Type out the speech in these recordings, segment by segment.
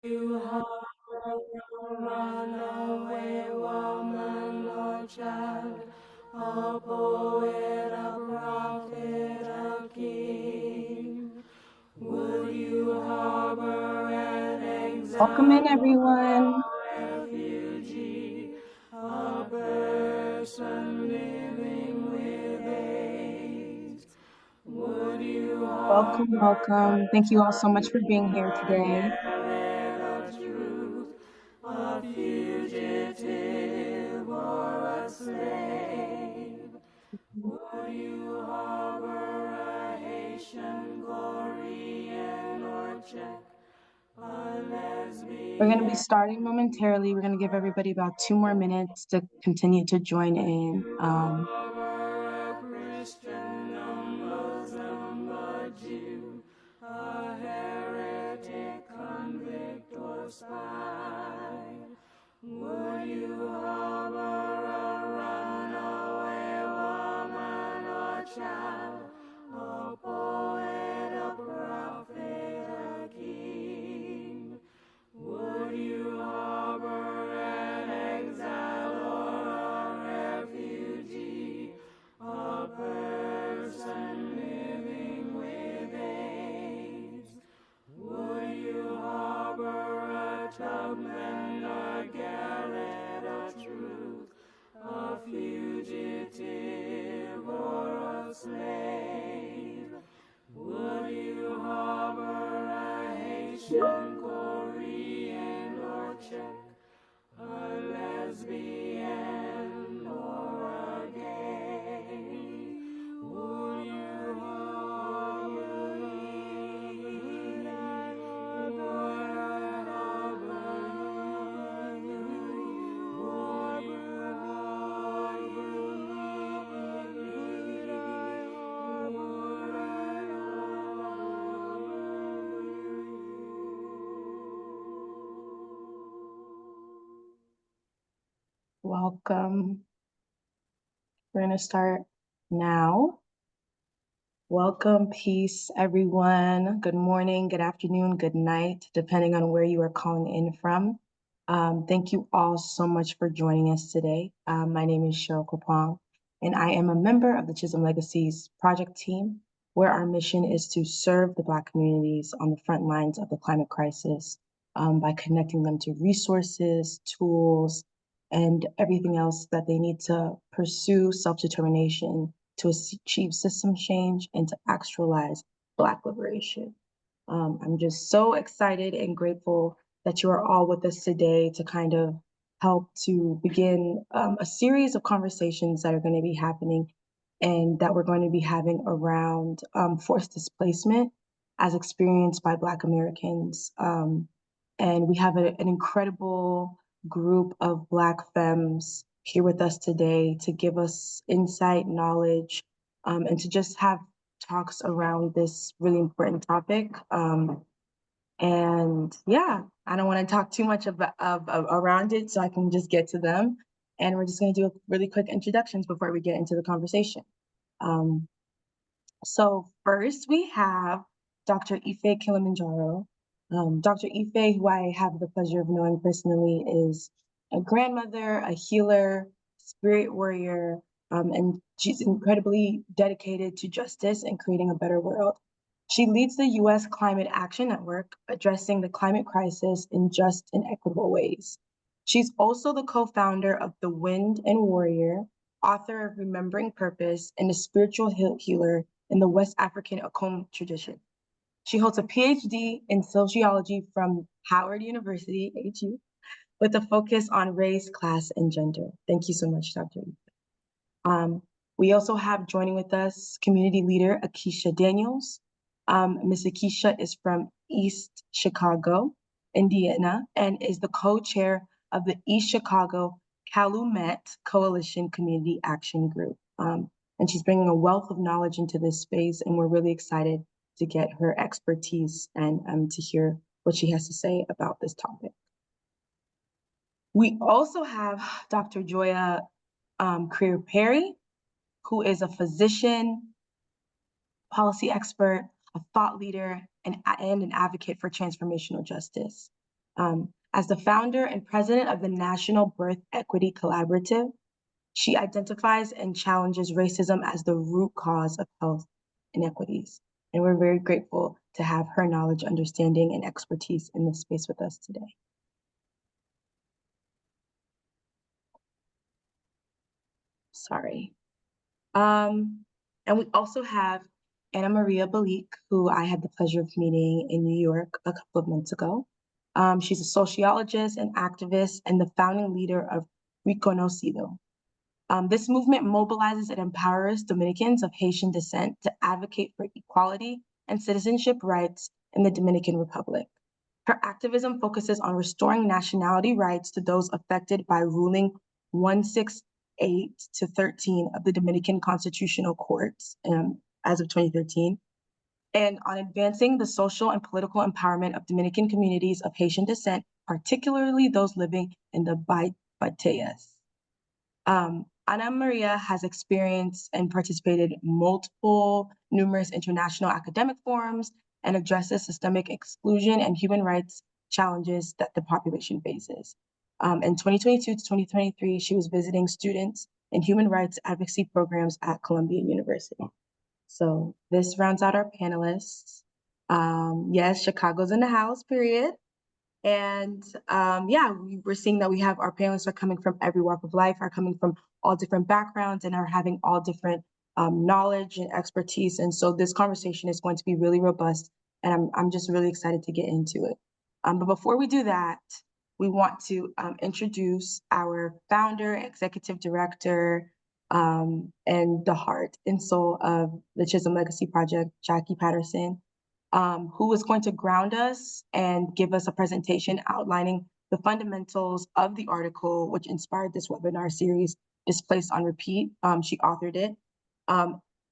You harbor a runaway woman or child, a poet, a prophet, a king. Would you harbor an Welcome in, exile everyone. or a refugee, a person living with AIDS? Would you Welcome, harbor welcome. a Thank you all so much for being here today. target of truth, a fugitive or a slave? Would you harbor a Haitian, Korean, or Czech, a We're going to be lesbian? starting momentarily. We're going to give everybody about 2 more minutes to continue to join in. Harbor a Christian, a Muslim, a Jew, a heretic, convict, or spy? Would you harbor a runaway woman or child, a poet, a prophet, a king? Would you harbor an exile or a refugee, a person living with AIDS? Would you harbor a Tubman, a Garrett, a Truth, a fugitive or a slave? Would you harbor a Haitian, Korean, or Czech, a lesbian or a gay? Would you Welcome. We're going to start now. Welcome, peace, everyone. Good morning, good afternoon, good night, depending on where you are calling in from. Thank you all so much for joining us today. My name is Cheryl Kopong, and I am a member of the Chisholm Legacies project team, where our mission is to serve the Black communities on the front lines of the climate crisis by connecting them to resources, tools, and everything else that they need to pursue self-determination to achieve system change and to actualize Black liberation. I'm just so excited and grateful that you are all with us today to kind of help to begin a series of conversations that are going to be happening and that we're going to be having around forced displacement as experienced by Black Americans. And we have an incredible group of Black femmes here with us today to give us insight, knowledge, and to just have talks around this really important topic. And yeah, I don't want to talk too much around it, so I can just get to them. And we're just going to do a really quick introductions before we get into the conversation. Um, so first we have Dr. Ife Kilimanjaro. Dr. Ife, who I have the pleasure of knowing personally, is a grandmother, a healer, spirit warrior, and she's incredibly dedicated to justice and creating a better world. She leads the U.S. Climate Action Network, addressing the climate crisis in just and equitable ways. She's also the co-founder of The Wind and Warrior, author of Remembering Purpose, and a spiritual healer in the West African Akom tradition. She holds a PhD in sociology from Howard University, HU, with a focus on race, class, and gender. Thank you so much, Dr. We also have joining with us community leader Akeisha Daniels. Ms. Akeisha is from East Chicago, Indiana, and is the co-chair of the East Chicago Calumet Coalition Community Action Group. And she's bringing a wealth of knowledge into this space, and we're really excited to get her expertise and to hear what she has to say about this topic. We also have Dr. Joya Creer Perry, who is a physician, policy expert, a thought leader, and an advocate for transformational justice. As the founder and president of the National Birth Equity Collaborative, she identifies and challenges racism as the root cause of health inequities. And we're very grateful to have her knowledge, understanding, and expertise in this space with us today. Sorry. And we also have Anna Maria Balik, who I had the pleasure of meeting in New York a couple of months ago. She's a sociologist and activist and the founding leader of Reconocido. This movement mobilizes and empowers Dominicans of Haitian descent to advocate for equality and citizenship rights in the Dominican Republic. Her activism focuses on restoring nationality rights to those affected by ruling 168 to 13 of the Dominican Constitutional Courts as of 2013, and on advancing the social and political empowerment of Dominican communities of Haitian descent, particularly those living in the Bateas. Ana Maria has experienced and participated in numerous international academic forums and addresses systemic exclusion and human rights challenges that the population faces. In 2022 to 2023, she was visiting students in human rights advocacy programs at Columbia University. So this rounds out our panelists. Yes, Chicago's in the house, period. And yeah, we're seeing that we have our panelists are coming from every walk of life, are coming from all different backgrounds, and are having all different knowledge and expertise. And so this conversation is going to be really robust, and I'm just really excited to get into it. But before we do that, we want to introduce our founder, executive director, and the heart and soul of the Chisholm Legacy Project, Jackie Patterson, who is going to ground us and give us a presentation outlining the fundamentals of the article which inspired this webinar series, Displaced on Repeat. She authored it,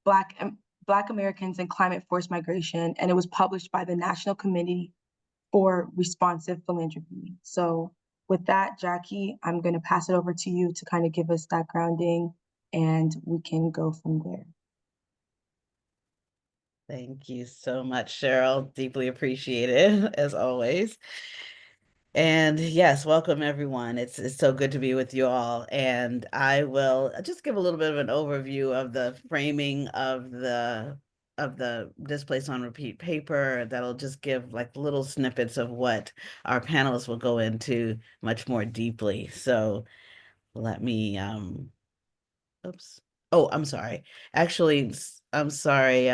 Black Americans and Climate Forced Migration, and it was published by the National Committee for Responsive Philanthropy. So with that, Jackie, I'm gonna pass it over to you to kind of give us that grounding, and we can go from there. Thank you so much, Cheryl. Deeply appreciated, as always. And yes, welcome everyone. It's so good to be with you all. And I will just give a little bit of an overview of the framing of the Displaced on Repeat paper. That'll just give like little snippets of what our panelists will go into much more deeply. So let me oops. Oh, I'm sorry. Actually, I'm sorry.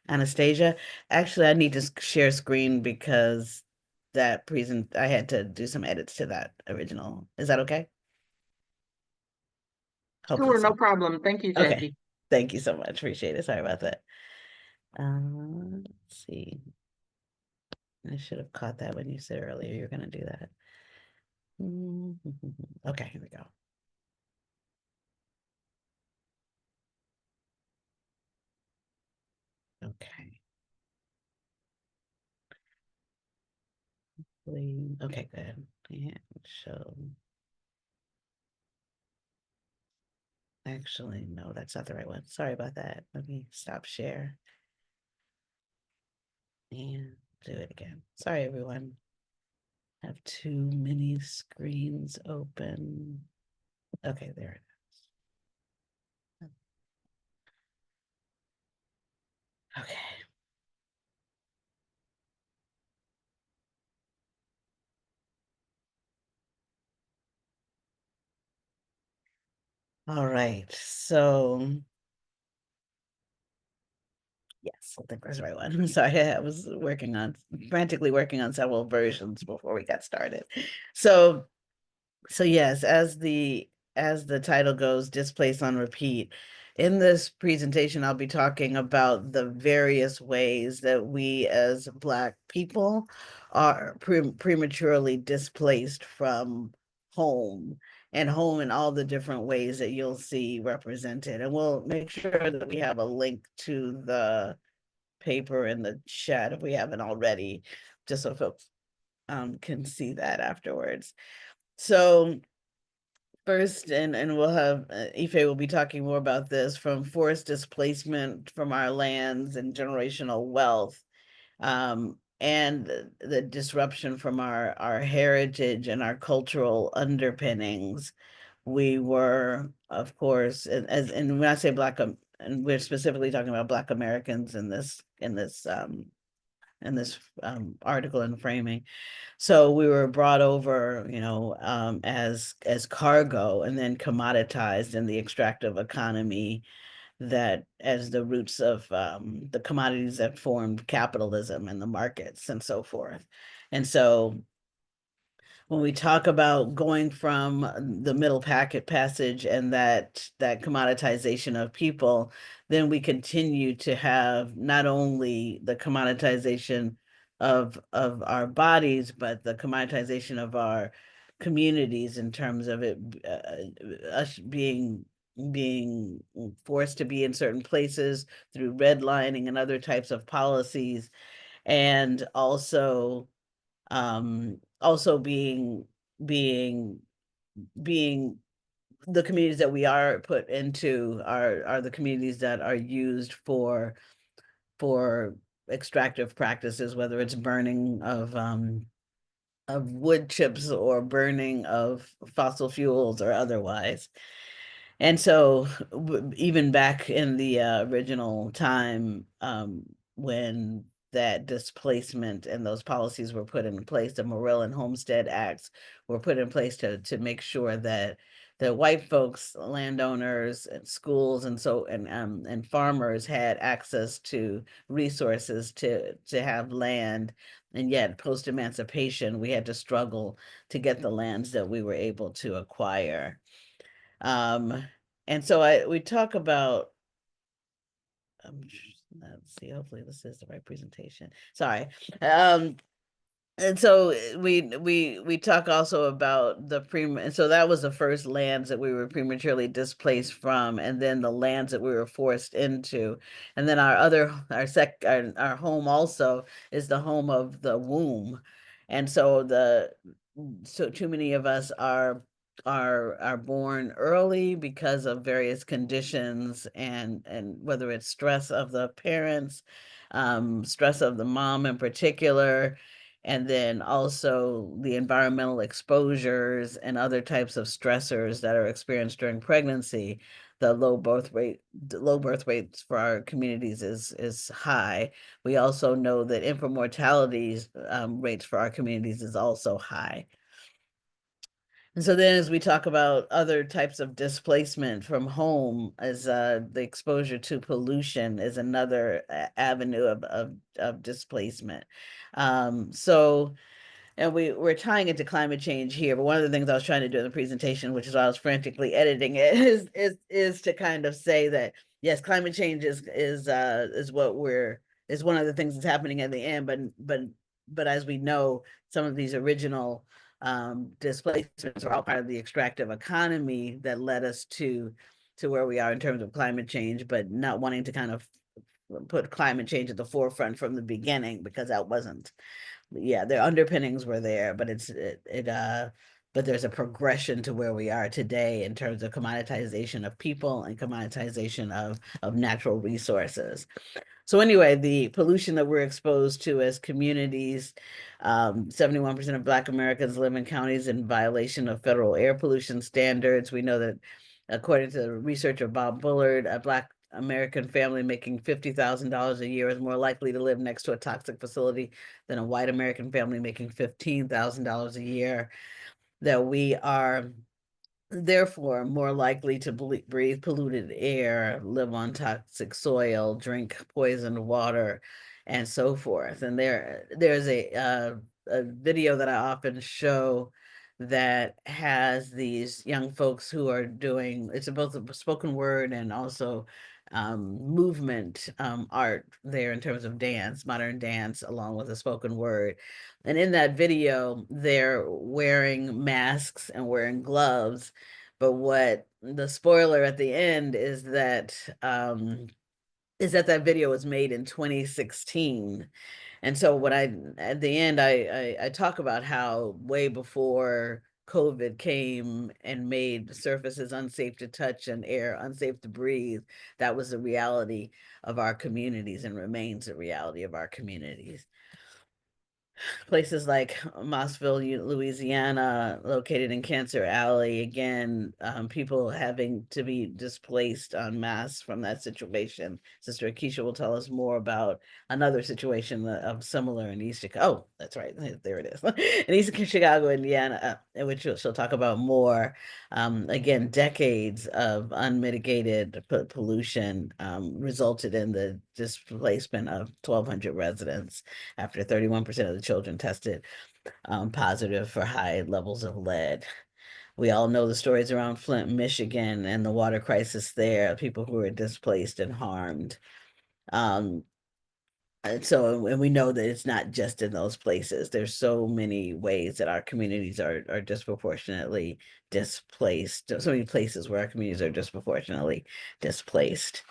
Anastasia, actually, I need to share screen because I had to do some edits to that original. Is that okay? Hopefully Sure, no so. problem. Thank you, Okay. Jackie. Thank you so much. Appreciate it. Sorry about that. Let's see. I should have caught that when you said earlier you're going to do that. Okay, here we go. Okay. Okay, good. And show. Actually, no, that's not the right one. Sorry about that. Let me stop share and do it again. Sorry, everyone. I have too many screens open. Okay, there it is. Okay. All right, so yes, I think that's the right one. I'm sorry, I was frantically working on several versions before we got started. So yes, as the title goes, Displaced on Repeat. In this presentation, I'll be talking about the various ways that we as Black people are prematurely displaced from home, and home in all the different ways that you'll see represented. And we'll make sure that we have a link to the paper in the chat if we haven't already, just so folks can see that afterwards. So first, and we'll have Ife will be talking more about this, from forced displacement from our lands and generational wealth, the disruption from our heritage and our cultural underpinnings, we were, of course, and when I say Black, and we're specifically talking about Black Americans in this article and framing. So we were brought over, as cargo and then commoditized in the extractive economy that as the roots of the commodities that formed capitalism and the markets and so forth. And so when we talk about going from the middle packet passage and that commoditization of people, then we continue to have not only the commoditization of our bodies, but the commoditization of our communities in terms of it us being forced to be in certain places through redlining and other types of policies, and also being the communities that we are put into are the communities that are used for extractive practices, whether it's burning of wood chips or burning of fossil fuels or otherwise. And so even back in the original time, when that displacement and those policies were put in place, the Morrill and Homestead Acts were put in place to make sure that the white folks, landowners and schools and farmers had access to resources to have land. And yet post-emancipation, we had to struggle to get the lands that we were able to acquire. And so we talk about, let's see, hopefully this is the right presentation. Sorry. And so we talk also about and so that was the first lands that we were prematurely displaced from, and then the lands that we were forced into. And then our home also is the home of the womb. And so too many of us are born early because of various conditions, and whether it's stress of the parents, stress of the mom in particular, and then also the environmental exposures and other types of stressors that are experienced during pregnancy. The low birth rates for our communities is high. We also know that infant mortality rates for our communities is also high. And so then as we talk about other types of displacement from home, as the exposure to pollution is another avenue of displacement. And we're tying into climate change here, but one of the things I was trying to do in the presentation, which is why I was frantically editing it, is to kind of say that yes, climate change is one of the things that's happening at the end, but as we know, some of these original displacements are all part of the extractive economy that led us to where we are in terms of climate change, but not wanting to kind of put climate change at the forefront from the beginning, because that wasn't, their underpinnings were there, but but there's a progression to where we are today in terms of commoditization of people and commoditization of natural resources. So anyway, the pollution that we're exposed to as communities, 71% of Black Americans live in counties in violation of federal air pollution standards. We know that according to the researcher Bob Bullard, a Black American family making $50,000 a year is more likely to live next to a toxic facility than a white American family making $15,000 a year. That we are therefore more likely to breathe polluted air, live on toxic soil, drink poisoned water, and so forth. And there's a video that I often show that has these young folks who are doing, it's both a spoken word and also movement art there in terms of dance, modern dance, along with the spoken word. And in that video, they're wearing masks and wearing gloves. But what the spoiler at the end is that that video was made in 2016. And so at the end, I talk about how way before COVID came and made surfaces unsafe to touch and air unsafe to breathe, that was the reality of our communities and remains the reality of our communities. Places like Mossville, Louisiana, located in Cancer Alley, again, people having to be displaced en masse from that situation. Sister Akeisha will tell us more about another situation of similar in East Chicago. Oh, that's right, there it is. In East Chicago, Indiana, in which she'll talk about more. Again, decades of unmitigated pollution resulted in the displacement of 1,200 residents after 31% of the children tested positive for high levels of lead. We all know the stories around Flint, Michigan, and the water crisis there, people who were displaced and harmed. And we know that it's not just in those places. There's so many ways that our communities are disproportionately displaced. So many places where our communities are disproportionately displaced.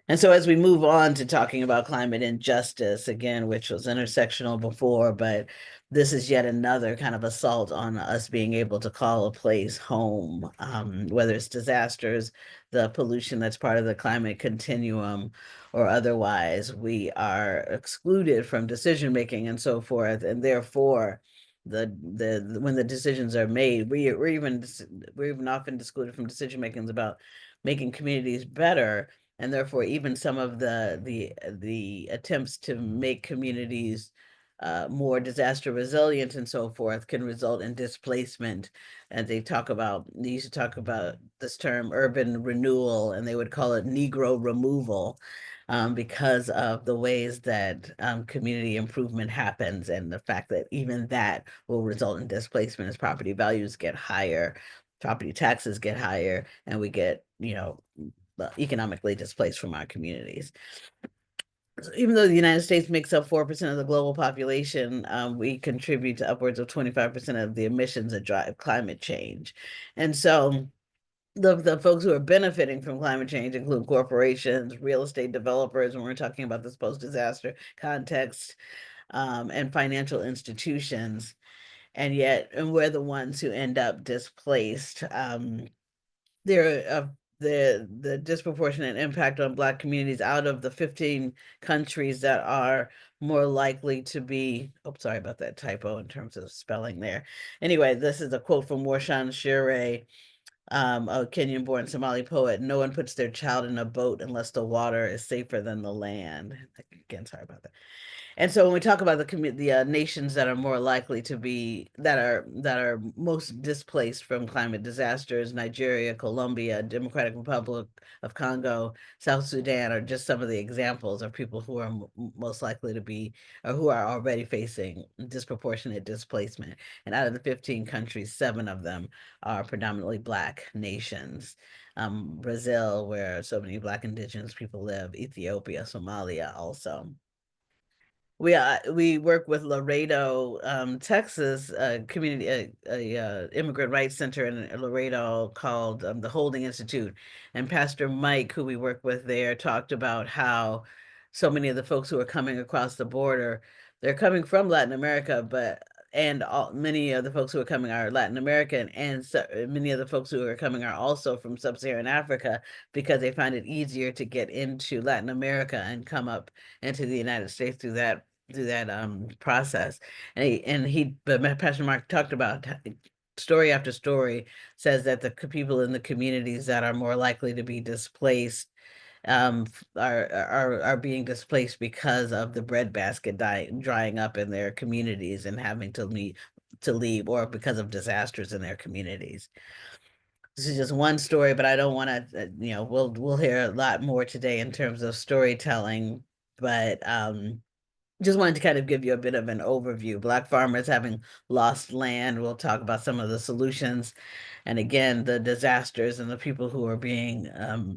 And so as we move on to talking about climate injustice, again, which was intersectional before, but this is yet another kind of assault on us being able to call a place home, whether it's disasters, the pollution that's part of the climate continuum, or otherwise, we are excluded from decision making and so forth. And therefore, when the decisions are made, we're even often excluded from decision makings about making communities better, and therefore even some of the attempts to make communities more disaster resilient and so forth can result in displacement. And they used to talk about this term urban renewal, and they would call it Negro removal, because of the ways that community improvement happens, and the fact that even that will result in displacement as property values get higher, property taxes get higher, and we get, economically displaced from our communities. So even though the United States makes up 4% of the global population, we contribute to upwards of 25% of the emissions that drive climate change. And so the folks who are benefiting from climate change include corporations, real estate developers, when we're talking about this post-disaster context, and financial institutions. And we're the ones who end up displaced. The disproportionate impact on Black communities out of the 15 countries that are more likely to be, oh, sorry about that typo in terms of spelling there. Anyway, this is a quote from Warshan Shure, a Kenyan-born Somali poet. No one puts their child in a boat unless the water is safer than the land. Again, sorry about that. And so when we talk about the nations that are more likely to be that are most displaced from climate disasters, Nigeria, Colombia, Democratic Republic of Congo, South Sudan are just some of the examples of people who are most likely to be, or who are already facing disproportionate displacement. And out of the 15 countries, 7 of them are predominantly Black nations. Brazil, where so many Black indigenous people live, Ethiopia, Somalia also. We work with Laredo, Texas, community, immigrant rights center in Laredo called the Holding Institute, and Pastor Mike, who we work with there, talked about how so many of the folks who are coming across the border, they're coming from Latin America, many of the folks who are coming are Latin American, and so many of the folks who are coming are also from Sub-Saharan Africa, because they find it easier to get into Latin America and come up into the United States through that process. But Pastor Mark talked about story after story says that the people in the communities that are more likely to be displaced are being displaced because of the breadbasket drying up in their communities and having to leave, or because of disasters in their communities. This is just one story, but I don't want to, we'll hear a lot more today in terms of storytelling, but just wanted to kind of give you a bit of an overview. Black farmers having lost land. We'll talk about some of the solutions. And again, the disasters and the people who are being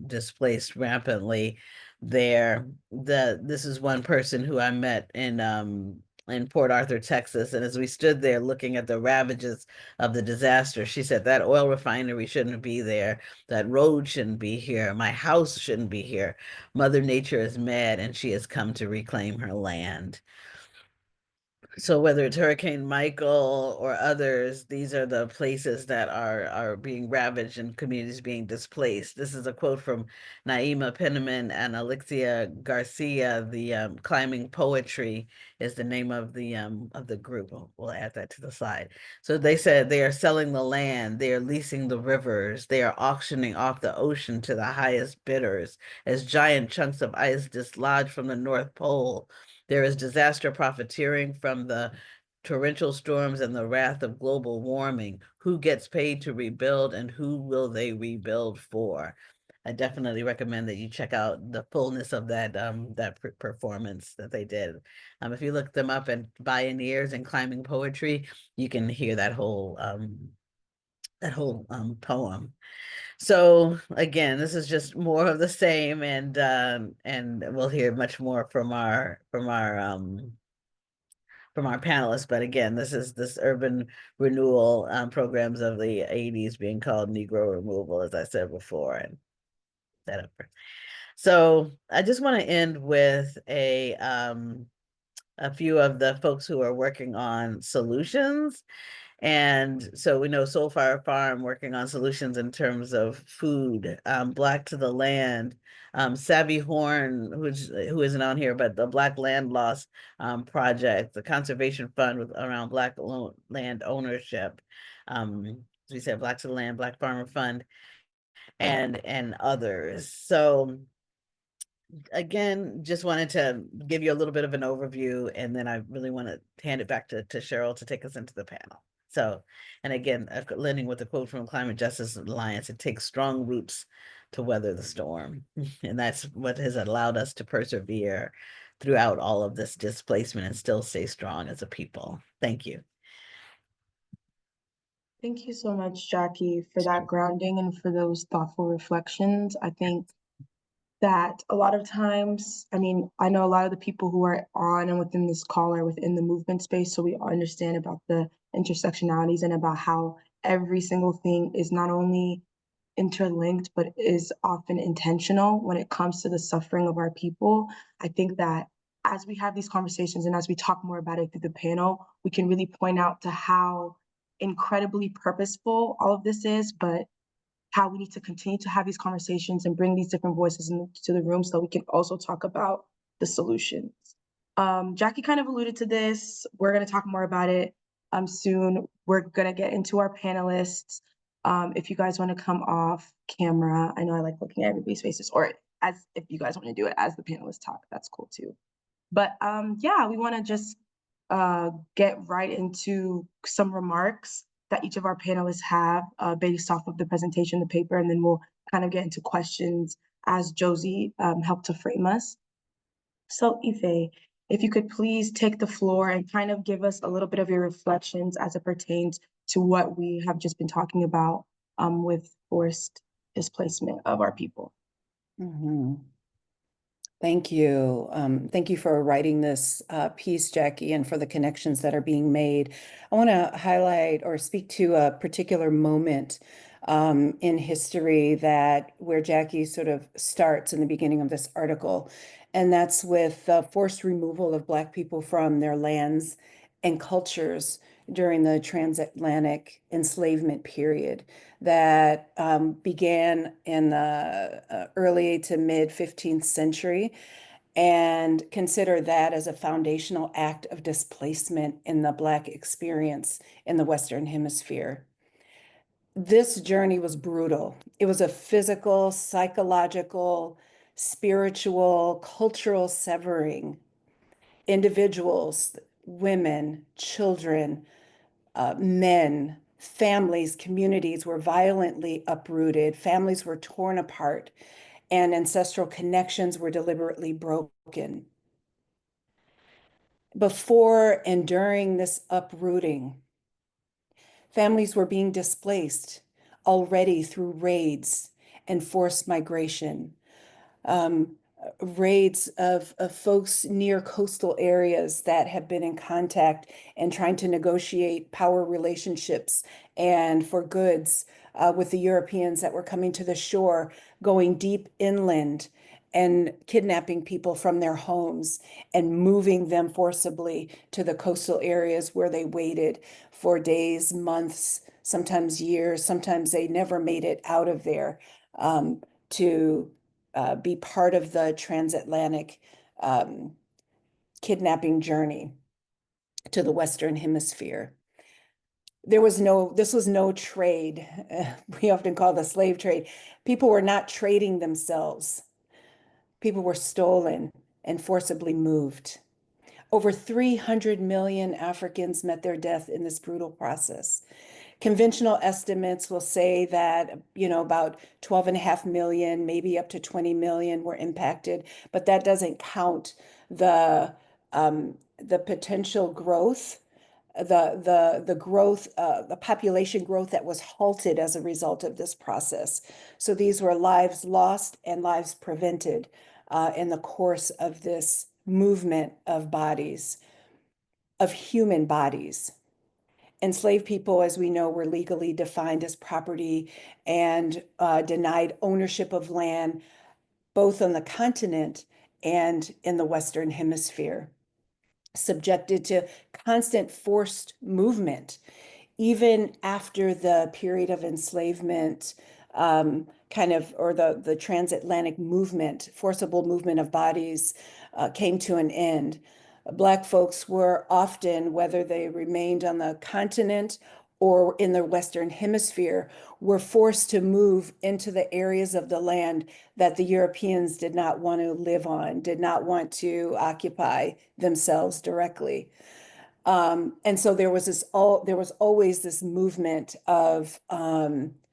displaced rampantly there. This is one person who I met in Port Arthur, Texas. And as we stood there looking at the ravages of the disaster, she said, that oil refinery shouldn't be there. That road shouldn't be here. My house shouldn't be here. Mother Nature is mad, and she has come to reclaim her land. So whether it's Hurricane Michael or others, these are the places that are being ravaged and communities being displaced. This is a quote from Naima Penniman and Alexia Garcia. The Climbing Poetry is the name of the group. We'll add that to the slide. So they said they are selling the land, they are leasing the rivers, they are auctioning off the ocean to the highest bidders as giant chunks of ice dislodge from the North Pole. There is disaster profiteering from the torrential storms and the wrath of global warming. Who gets paid to rebuild and who will they rebuild for? I definitely recommend that you check out the fullness of that performance that they did. If you look them up and Pioneers and Climbing Poetry, you can hear that whole poem. So again, this is just more of the same, and we'll hear much more from our panelists. But again, this urban renewal programs of the 80s being called Negro removal, as I said before, and that up. So I just want to end with a few of the folks who are working on solutions. And so we know Soulfire Farm working on solutions in terms of food, Black to the Land, Savvy Horn, who isn't on here, but the Black Land Loss Project, the Conservation Fund around Black land ownership. As we said, Black to the Land, Black Farmer Fund, and others. So again, just wanted to give you a little bit of an overview, and then I really want to hand it back to Cheryl to take us into the panel. So, and again, ending with a quote from Climate Justice Alliance: "It takes strong roots to weather the storm." And that's what has allowed us to persevere throughout all of this displacement and still stay strong as a people. Thank you. Thank you so much, Jackie, for that grounding and for those thoughtful reflections. I think that a lot of times, I mean, I know a lot of the people who are on and within this call are within the movement space, so we understand about the intersectionalities and about how every single thing is not only interlinked, but is often intentional when it comes to the suffering of our people. I think that as we have these conversations and as we talk more about it through the panel, we can really point out to how incredibly purposeful all of this is, but how we need to continue to have these conversations and bring these different voices into the room so we can also talk about the solutions. Jackie kind of alluded to this. We're going to talk more about it soon. We're going to get into our panelists. If you guys want to come off camera, I know I like looking at everybody's faces, or as if you guys want to do it as the panelists talk, that's cool too. But yeah, we want to just get right into some remarks that each of our panelists have based off of the presentation, the paper, and then we'll kind of get into questions as Josie helped to frame us. So Ife, if you could please take the floor and kind of give us a little bit of your reflections as it pertains to what we have just been talking about with forced displacement of our people. Mm-hmm. Thank you. Thank you for writing this piece, Jackie, and for the connections that are being made. I want to highlight or speak to a particular moment in history where Jackie sort of starts in the beginning of this article, and that's with the forced removal of Black people from their lands and cultures during the transatlantic enslavement period that began in the early to mid 15th century, and consider that as a foundational act of displacement in the Black experience in the Western Hemisphere. This journey was brutal. It was a physical, psychological, spiritual, cultural severing. Individuals, women, children, men, families, communities were violently uprooted, families were torn apart, and ancestral connections were deliberately broken. Before and during this uprooting, families were being displaced already through raids and forced migration. Raids of folks near coastal areas that have been in contact and trying to negotiate power relationships and for goods with the Europeans that were coming to the shore, going deep inland and kidnapping people from their homes and moving them forcibly to the coastal areas where they waited for days, months, sometimes years. Sometimes they never made it out of there to be part of the transatlantic kidnapping journey to the Western Hemisphere. This was no trade. We often call the slave trade. People were not trading themselves. People were stolen and forcibly moved. Over 300 million Africans met their death in this brutal process. Conventional estimates will say that, about 12.5 million, maybe up to 20 million were impacted, but that doesn't count the potential growth, the growth, the population growth that was halted as a result of this process. So these were lives lost and lives prevented in the course of this movement of bodies, of human bodies. Enslaved people, as we know, were legally defined as property and denied ownership of land, both on the continent and in the Western Hemisphere, subjected to constant forced movement, even after the period of enslavement or the transatlantic movement, forcible movement of bodies came to an end. Black folks were often, whether they remained on the continent or in the Western Hemisphere, were forced to move into the areas of the land that the Europeans did not want to live on, did not want to occupy themselves directly. And so there was always this movement of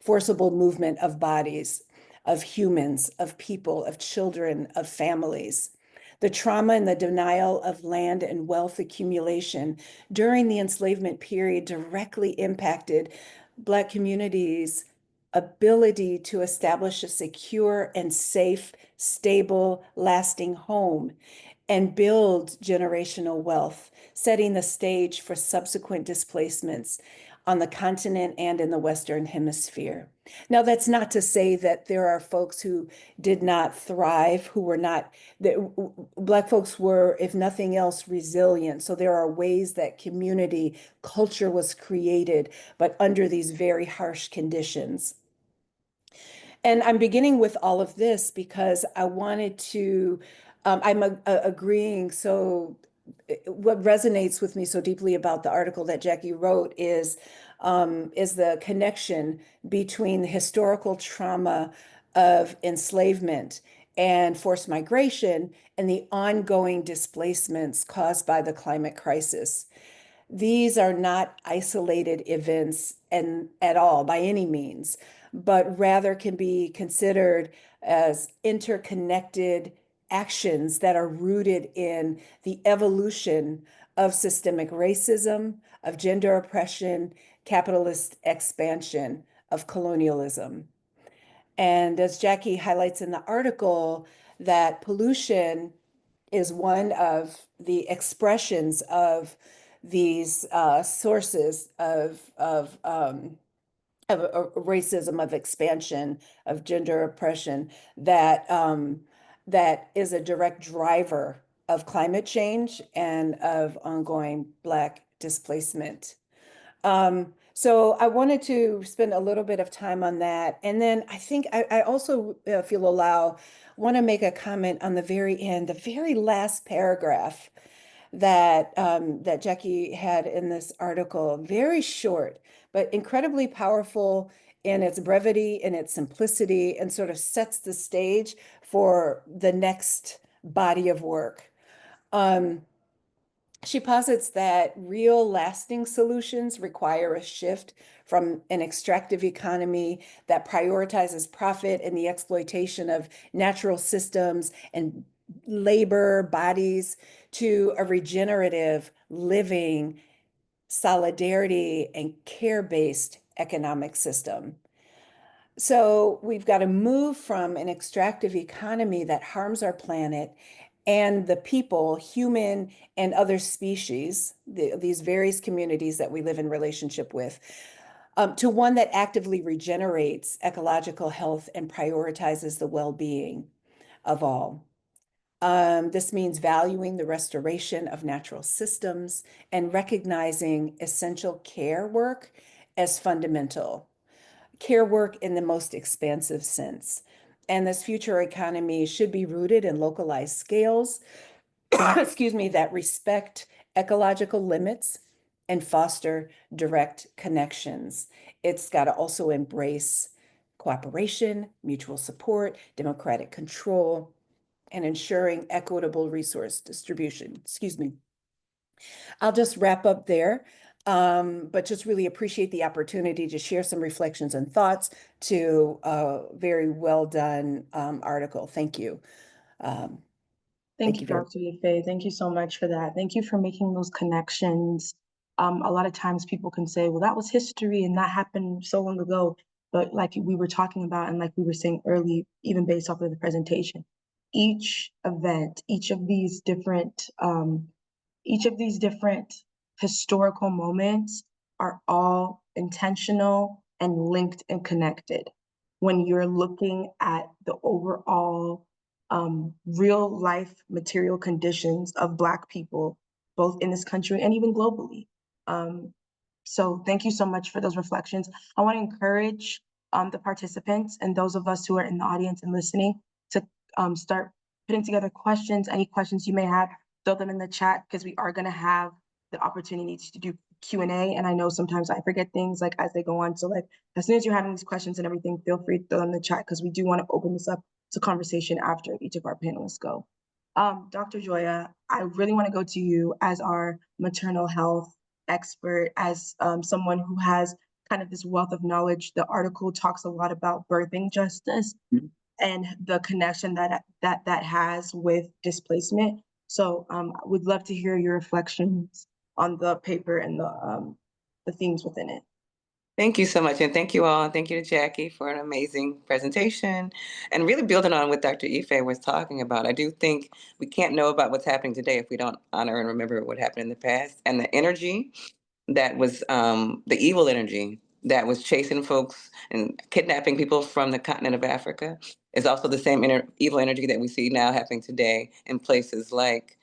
forcible movement of bodies, of humans, of people, of children, of families. The trauma and the denial of land and wealth accumulation during the enslavement period directly impacted Black communities' ability to establish a secure and safe, stable, lasting home and build generational wealth, setting the stage for subsequent displacements on the continent and in the Western Hemisphere. Now, that's not to say that there are folks who did not thrive, who were not, Black folks were, if nothing else, resilient. So there are ways that community culture was created, but under these very harsh conditions. And I'm beginning with all of this because I wanted to, I'm agreeing. So what resonates with me so deeply about the article that Jackie wrote is the connection between the historical trauma of enslavement and forced migration and the ongoing displacements caused by the climate crisis. These are not isolated events at all by any means, but rather can be considered as interconnected actions that are rooted in the evolution of systemic racism, of gender oppression, capitalist expansion, of colonialism. And as Jackie highlights in the article, that pollution is one of the expressions of these sources of racism, of expansion, of gender oppression that that is a direct driver of climate change and of ongoing Black displacement. So I wanted to spend a little bit of time on that. And then I think I also, if you'll allow, want to make a comment on the very end, the very last paragraph that that Jackie had in this article. Very short, but incredibly powerful in its brevity and its simplicity, and sort of sets the stage for the next body of work. She posits that real lasting solutions require a shift from an extractive economy that prioritizes profit and the exploitation of natural systems and labor bodies to a regenerative, living, solidarity, and care-based economic system. So we've got to move from an extractive economy that harms our planet and the people, human and other species, these various communities that we live in relationship with, to one that actively regenerates ecological health and prioritizes the well-being of all. This means valuing the restoration of natural systems and recognizing essential care work as fundamental, care work in the most expansive sense. And this future economy should be rooted in localized scales, excuse me, that respect ecological limits and foster direct connections. It's got to also embrace cooperation, mutual support, democratic control, and ensuring equitable resource distribution. Excuse me. I'll just wrap up there, but just really appreciate the opportunity to share some reflections and thoughts to a very well done article. Thank you. Thank Thank you, you very Dr. Ife. Thank you so much for that. Thank you for making those connections. A lot of times people can say, well, that was history and that happened so long ago. But like we were talking about, and like we were saying early, even based off of the presentation, each event, each of these different historical moments are all intentional and linked and connected. When you're looking at the overall real life material conditions of Black people, both in this country and even globally. So thank you so much for those reflections. I want to encourage the participants and those of us who are in the audience and listening to start putting together questions, any questions you may have, throw them in the chat because we are going to have the opportunity to do Q&A. And I know sometimes I forget things like as they go on. So like as soon as you're having these questions and everything, feel free to throw them in the chat because we do want to open this up to conversation after each of our panelists go. Dr. Joya, I really want to go to you as our maternal health expert, as someone who has kind of this wealth of knowledge. The article talks a lot about birthing justice and the connection that has with displacement. So I would love to hear your reflections on the paper and the themes within it. Thank you so much. And thank you all. Thank you to Jackie for an amazing presentation. And really building on what Dr. Ife was talking about, I do think we can't know about what's happening today if we don't honor and remember what happened in the past. And the energy that was the evil energy that was chasing folks and kidnapping people from the continent of Africa is also the same evil energy that we see now happening today in places like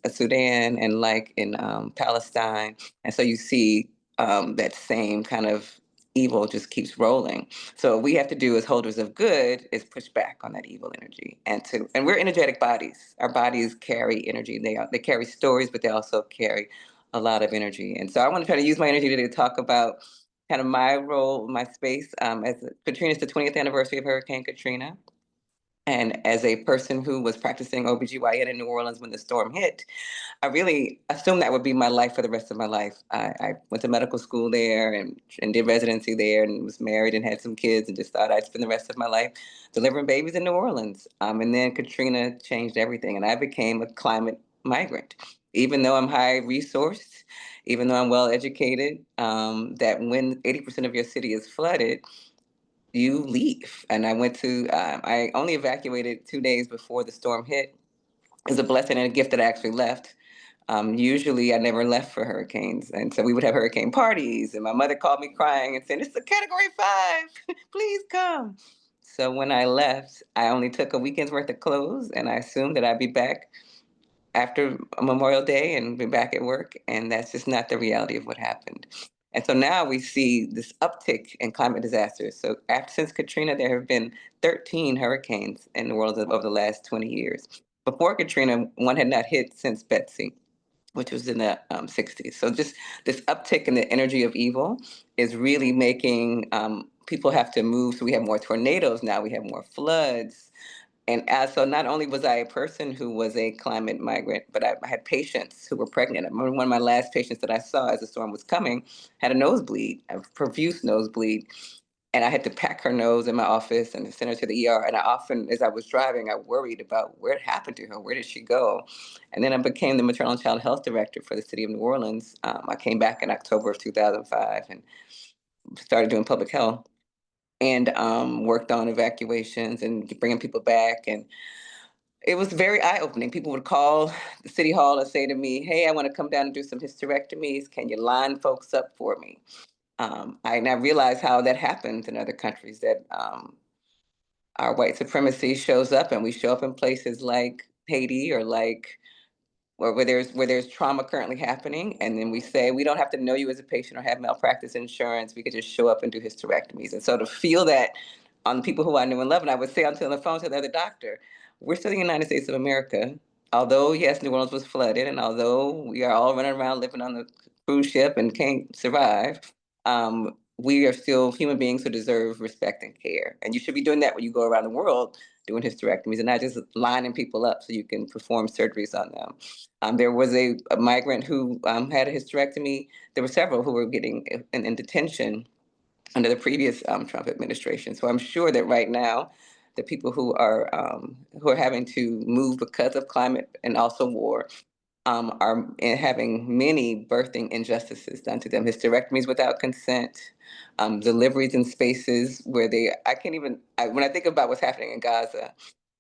Sudan and like in Palestine. And so you see that same kind of evil just keeps rolling. So what we have to do as holders of good is push back on that evil energy, and we're energetic bodies. Our bodies carry energy. They carry stories, but they also carry a lot of energy. And so I want to try to use my energy today to talk about kind of my role, my space. As Katrina's the 20th anniversary of Hurricane Katrina. And as a person who was practicing OBGYN in New Orleans when the storm hit, I really assumed that would be my life for the rest of my life. I went to medical school there and did residency there and was married and had some kids and just thought I'd spend the rest of my life delivering babies in New Orleans. And then Katrina changed everything and I became a climate migrant. Even though I'm high resourced, even though I'm well educated, that when 80% of your city is flooded, you leave. And I only evacuated 2 days before the storm hit. It's a blessing and a gift that I actually left. Usually I never left for hurricanes. And so we would have hurricane parties and my mother called me crying and saying, it's a category 5, please come. So when I left, I only took a weekend's worth of clothes and I assumed that I'd be back after Memorial Day and be back at work. And that's just not the reality of what happened. And so now we see this uptick in climate disasters. So since Katrina, there have been 13 hurricanes in the world over the last 20 years. Before Katrina, one had not hit since Betsy, which was in the 60s. So just this uptick in the energy of evil is really making people have to move. So we have more tornadoes now, we have more floods. And so not only was I a person who was a climate migrant, but I had patients who were pregnant. I remember one of my last patients that I saw as the storm was coming had a nosebleed, a profuse nosebleed. And I had to pack her nose in my office and send her to the ER. And I often, as I was driving, I worried about what happened to her. Where did she go? And then I became the maternal and child health director for the city of New Orleans. I came back in October of 2005 and started doing public health and worked on evacuations and bringing people back. And it was very eye-opening. People would call the city hall and say to me, hey, I want to come down and do some hysterectomies. Can you line folks up for me? I now realize how that happens in other countries, that our white supremacy shows up, and we show up in places like Haiti or like or where there's trauma currently happening, and then we say we don't have to know you as a patient or have malpractice insurance. We could just show up and do hysterectomies. And so to feel that on people who I knew and loved, and I would say on the phone to the other doctor, we're still the United States of America. Although yes, New Orleans was flooded, and although we are all running around living on the cruise ship and can't survive, we are still human beings who deserve respect and care. And you should be doing that when you go around the world doing hysterectomies and not just lining people up so you can perform surgeries on them. There was a migrant who had a hysterectomy. There were several who were getting in detention under the previous Trump administration. So I'm sure that right now, the people who are having to move because of climate and also war are having many birthing injustices done to them. Hysterectomies without consent, deliveries in spaces where I can't even, when I think about what's happening in Gaza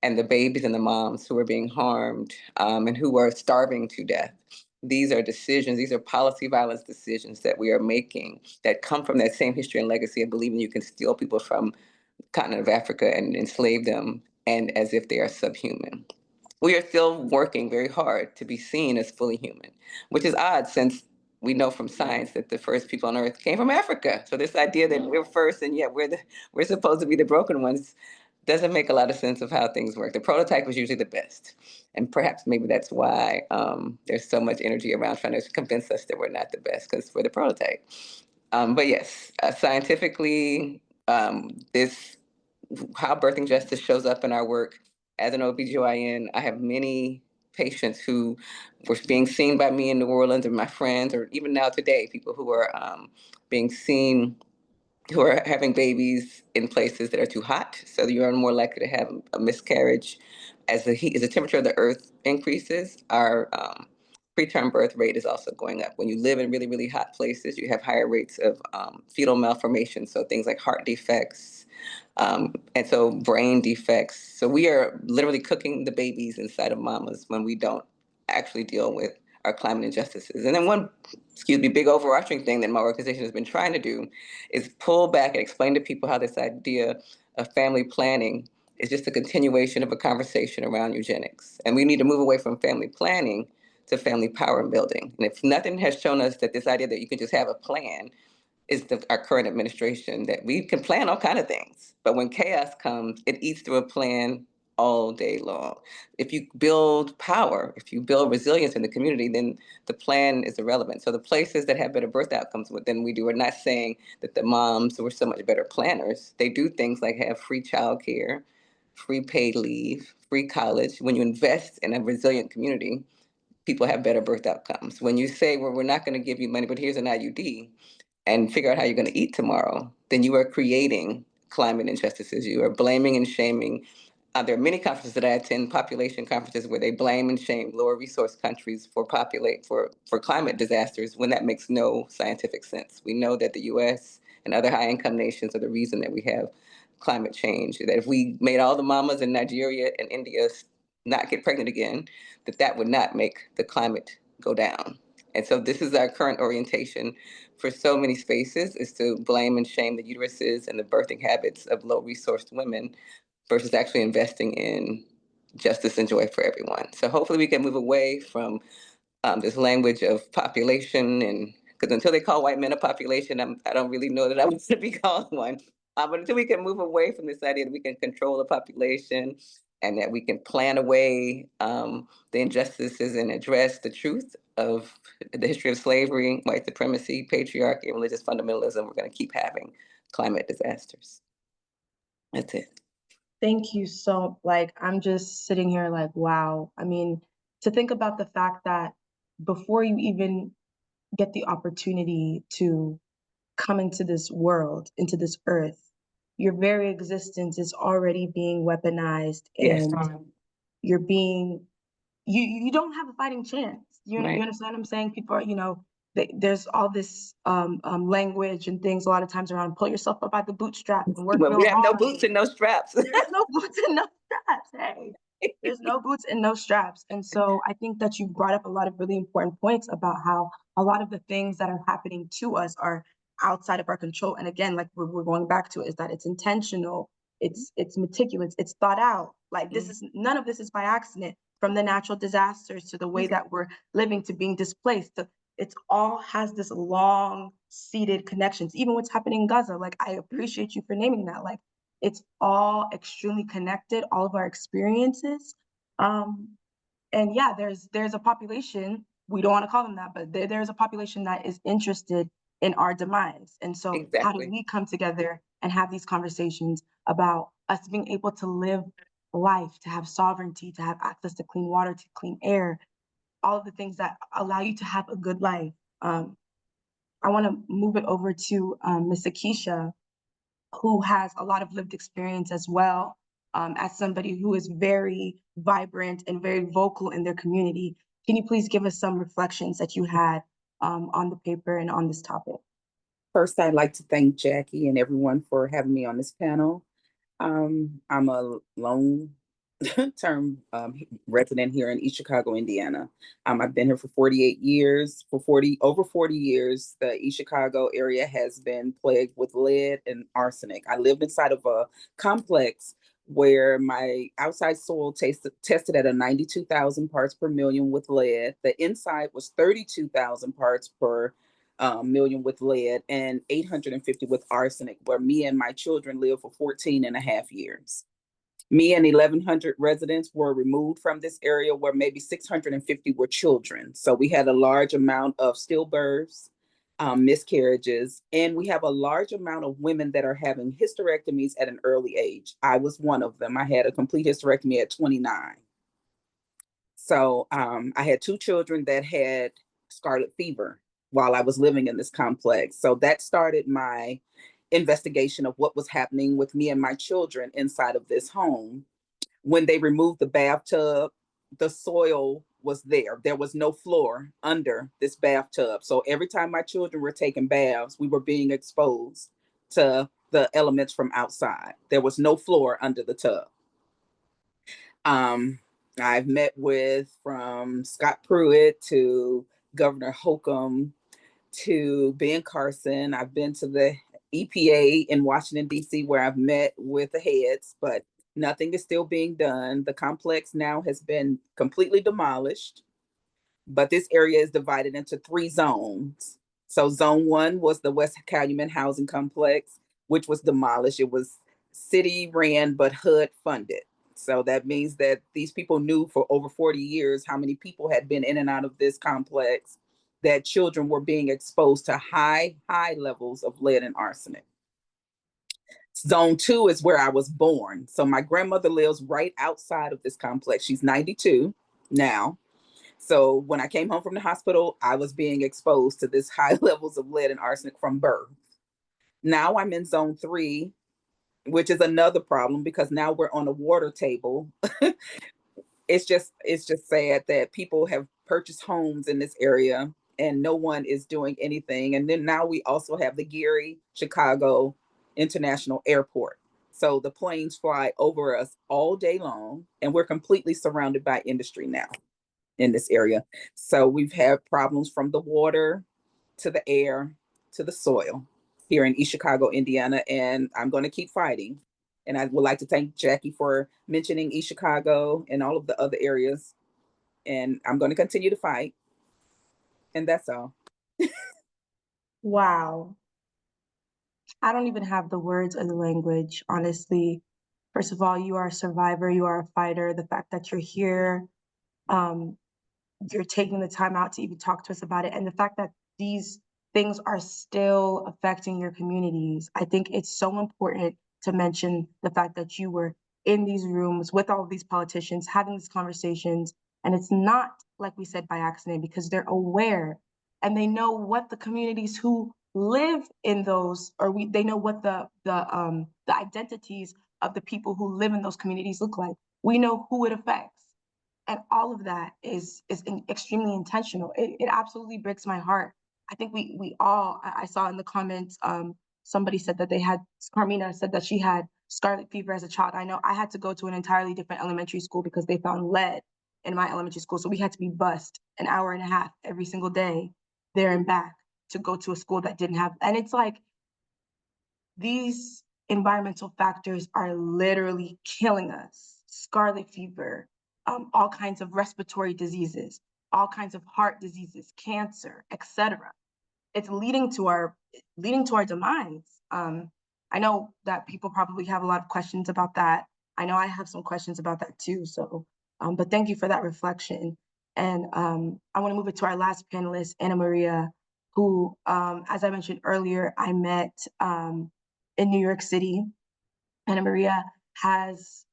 and the babies and the moms who are being harmed and who are starving to death, these are decisions, these are policy violence decisions that we are making that come from that same history and legacy of believing you can steal people from the continent of Africa and enslave them and as if they are subhuman. We are still working very hard to be seen as fully human, which is odd since we know from science that the first people on Earth came from Africa. So this idea that we're first and yet we're supposed to be the broken ones doesn't make a lot of sense of how things work. The prototype was usually the best, and perhaps maybe that's why there's so much energy around trying to convince us that we're not the best because we're the prototype. But yes, scientifically, this how birthing justice shows up in our work. As an OBGYN, I have many patients who were being seen by me in New Orleans and my friends, or even now today, people who are being seen, who are having babies in places that are too hot. So you are more likely to have a miscarriage. As the temperature of the earth increases, our preterm birth rate is also going up. When you live in really, really hot places, you have higher rates of fetal malformation. So things like heart defects, and so brain defects. So we are literally cooking the babies inside of mamas when we don't actually deal with our climate injustices. And then one, big overarching thing that my organization has been trying to do is pull back and explain to people how this idea of family planning is just a continuation of a conversation around eugenics. And we need to move away from family planning to family power building. And if nothing has shown us that this idea that you can just have a plan is our current administration, that we can plan all kinds of things, but when chaos comes, it eats through a plan all day long. If you build power, if you build resilience in the community, then the plan is irrelevant. So the places that have better birth outcomes than we do, we're not saying that the moms were so much better planners. They do things like have free childcare, free paid leave, free college. When you invest in a resilient community, people have better birth outcomes. When you say, well, we're not going to give you money, but here's an IUD, and figure out how you're going to eat tomorrow, then you are creating climate injustices. You are blaming and shaming. There are many conferences that I attend, population conferences, where they blame and shame lower resource countries for climate disasters when that makes no scientific sense. We know that the US and other high income nations are the reason that we have climate change. That if we made all the mamas in Nigeria and India not get pregnant again, that would not make the climate go down. And so this is our current orientation for so many spaces, is to blame and shame the uteruses and the birthing habits of low-resourced women versus actually investing in justice and joy for everyone. So hopefully we can move away from this language of population, and because until they call white men a population, I don't really know that I want to be called one. But until we can move away from this idea that we can control the population and that we can plan away the injustices and address the truth of the history of slavery, white supremacy, patriarchy, and religious fundamentalism, we're going to keep having climate disasters. That's it. Thank you so, I'm just sitting here like, wow. I mean, to think about the fact that before you even get the opportunity to come into this world, into this earth, your very existence is already being weaponized, Yes. and you're being, you don't have a fighting chance. You Right. understand what I'm saying? People are, there's all this language and things a lot of times around pull yourself up by the bootstrap and work Well, real we have no hard. boots and no straps. There's no boots and no straps. Hey, there's no boots and no straps. And so I think that you brought up a lot of really important points about how a lot of the things that are happening to us are outside of our control. And again, like we're going back to it, is that it's intentional. it's meticulous, it's thought out. Like this is, none of this is by accident, from the natural disasters to the way that we're living to being displaced. It's all has this long seated connections, even what's happening in Gaza. Like, I appreciate you for naming that. Like, it's all extremely connected, all of our experiences. And yeah, there's a population, we don't want to call them that, but there's a population that is interested in our demise. And so how do Exactly. we come together and have these conversations about us being able to live life, to have sovereignty, to have access to clean water, to clean air, all of the things that allow you to have a good life. I want to move it over to Ms. Akeisha, who has a lot of lived experience as well, as somebody who is very vibrant and very vocal in their community. Can you please give us some reflections that you had on the paper and on this topic? First, I'd like to thank Jackie and everyone for having me on this panel. I'm a lone term resident here in East Chicago, Indiana. I've been here for 48 years. For over 40 years, the East Chicago area has been plagued with lead and arsenic. I lived inside of a complex where my outside soil tested at a 92,000 parts per million with lead. The inside was 32,000 parts per million with lead and 850 with arsenic, where me and my children lived for 14 and a half years. Me and 1,100 residents were removed from this area, where maybe 650 were children. So we had a large amount of stillbirths, miscarriages, and we have a large amount of women that are having hysterectomies at an early age. I was one of them. I had a complete hysterectomy at 29. So I had 2 children that had scarlet fever while I was living in this complex. So that started my investigation of what was happening with me and my children inside of this home. When they removed the bathtub, the soil was there. There was no floor under this bathtub. So every time my children were taking baths, we were being exposed to the elements from outside. There was no floor under the tub. I've met with, from Scott Pruitt to Governor Holcomb to Ben Carson. I've been to the EPA in Washington, D.C., where I've met with the heads, but nothing is still being done. The complex now has been completely demolished, but this area is divided into 3 zones. So zone 1 was the West Calumet Housing Complex, which was demolished. It was city ran, but HUD funded. So that means that these people knew for over 40 years how many people had been in and out of this complex, that children were being exposed to high levels of lead and arsenic. Zone 2 is where I was born. So my grandmother lives right outside of this complex. She's 92 now. So when I came home from the hospital, I was being exposed to this high levels of lead and arsenic from birth. Now I'm in zone 3, which is another problem because now we're on a water table. It's just sad that people have purchased homes in this area and no one is doing anything. And then now we also have the Gary, Chicago International Airport. So the planes fly over us all day long, and we're completely surrounded by industry now in this area. So we've had problems from the water to the air to the soil here in East Chicago, Indiana, and I'm going to keep fighting. And I would like to thank Jackie for mentioning East Chicago and all of the other areas. And I'm going to continue to fight. And that's all. Wow. I don't even have the words or the language, honestly. First of all, you are a survivor, you are a fighter. The fact that you're here, you're taking the time out to even talk to us about it, and the fact that these things are still affecting your communities. I think it's so important to mention the fact that you were in these rooms with all of these politicians having these conversations, and it's not, like we said, by accident, because they're aware and they know what the communities who live in those, or they know what the identities of the people who live in those communities look like. We know who it affects. And all of that is extremely intentional. It absolutely breaks my heart. I think we all, I saw in the comments, somebody said that Carmina said that she had scarlet fever as a child. I know I had to go to an entirely different elementary school because they found lead in my elementary school. So we had to be bused an hour and a half every single day there and back to go to a school that didn't have, and it's like, these environmental factors are literally killing us. Scarlet fever, all kinds of respiratory diseases, all kinds of heart diseases, cancer, etc. It's leading to our demise. I know that people probably have a lot of questions about that. I know I have some questions about that too. So, but thank you for that reflection. And I want to move it to our last panelist, Anna Maria, who, as I mentioned earlier, I met in New York City. Anna Maria has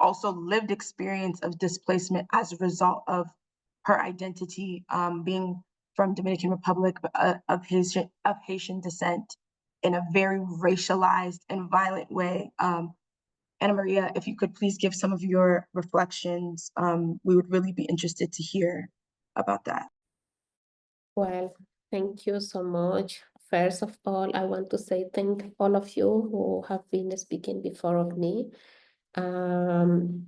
also lived experience of displacement as a result of her identity being from Dominican Republic of Haitian descent in a very racialized and violent way. Anna Maria, if you could please give some of your reflections, we would really be interested to hear about that. Well, thank you so much. First of all, I want to say thank all of you who have been speaking before of me. I'm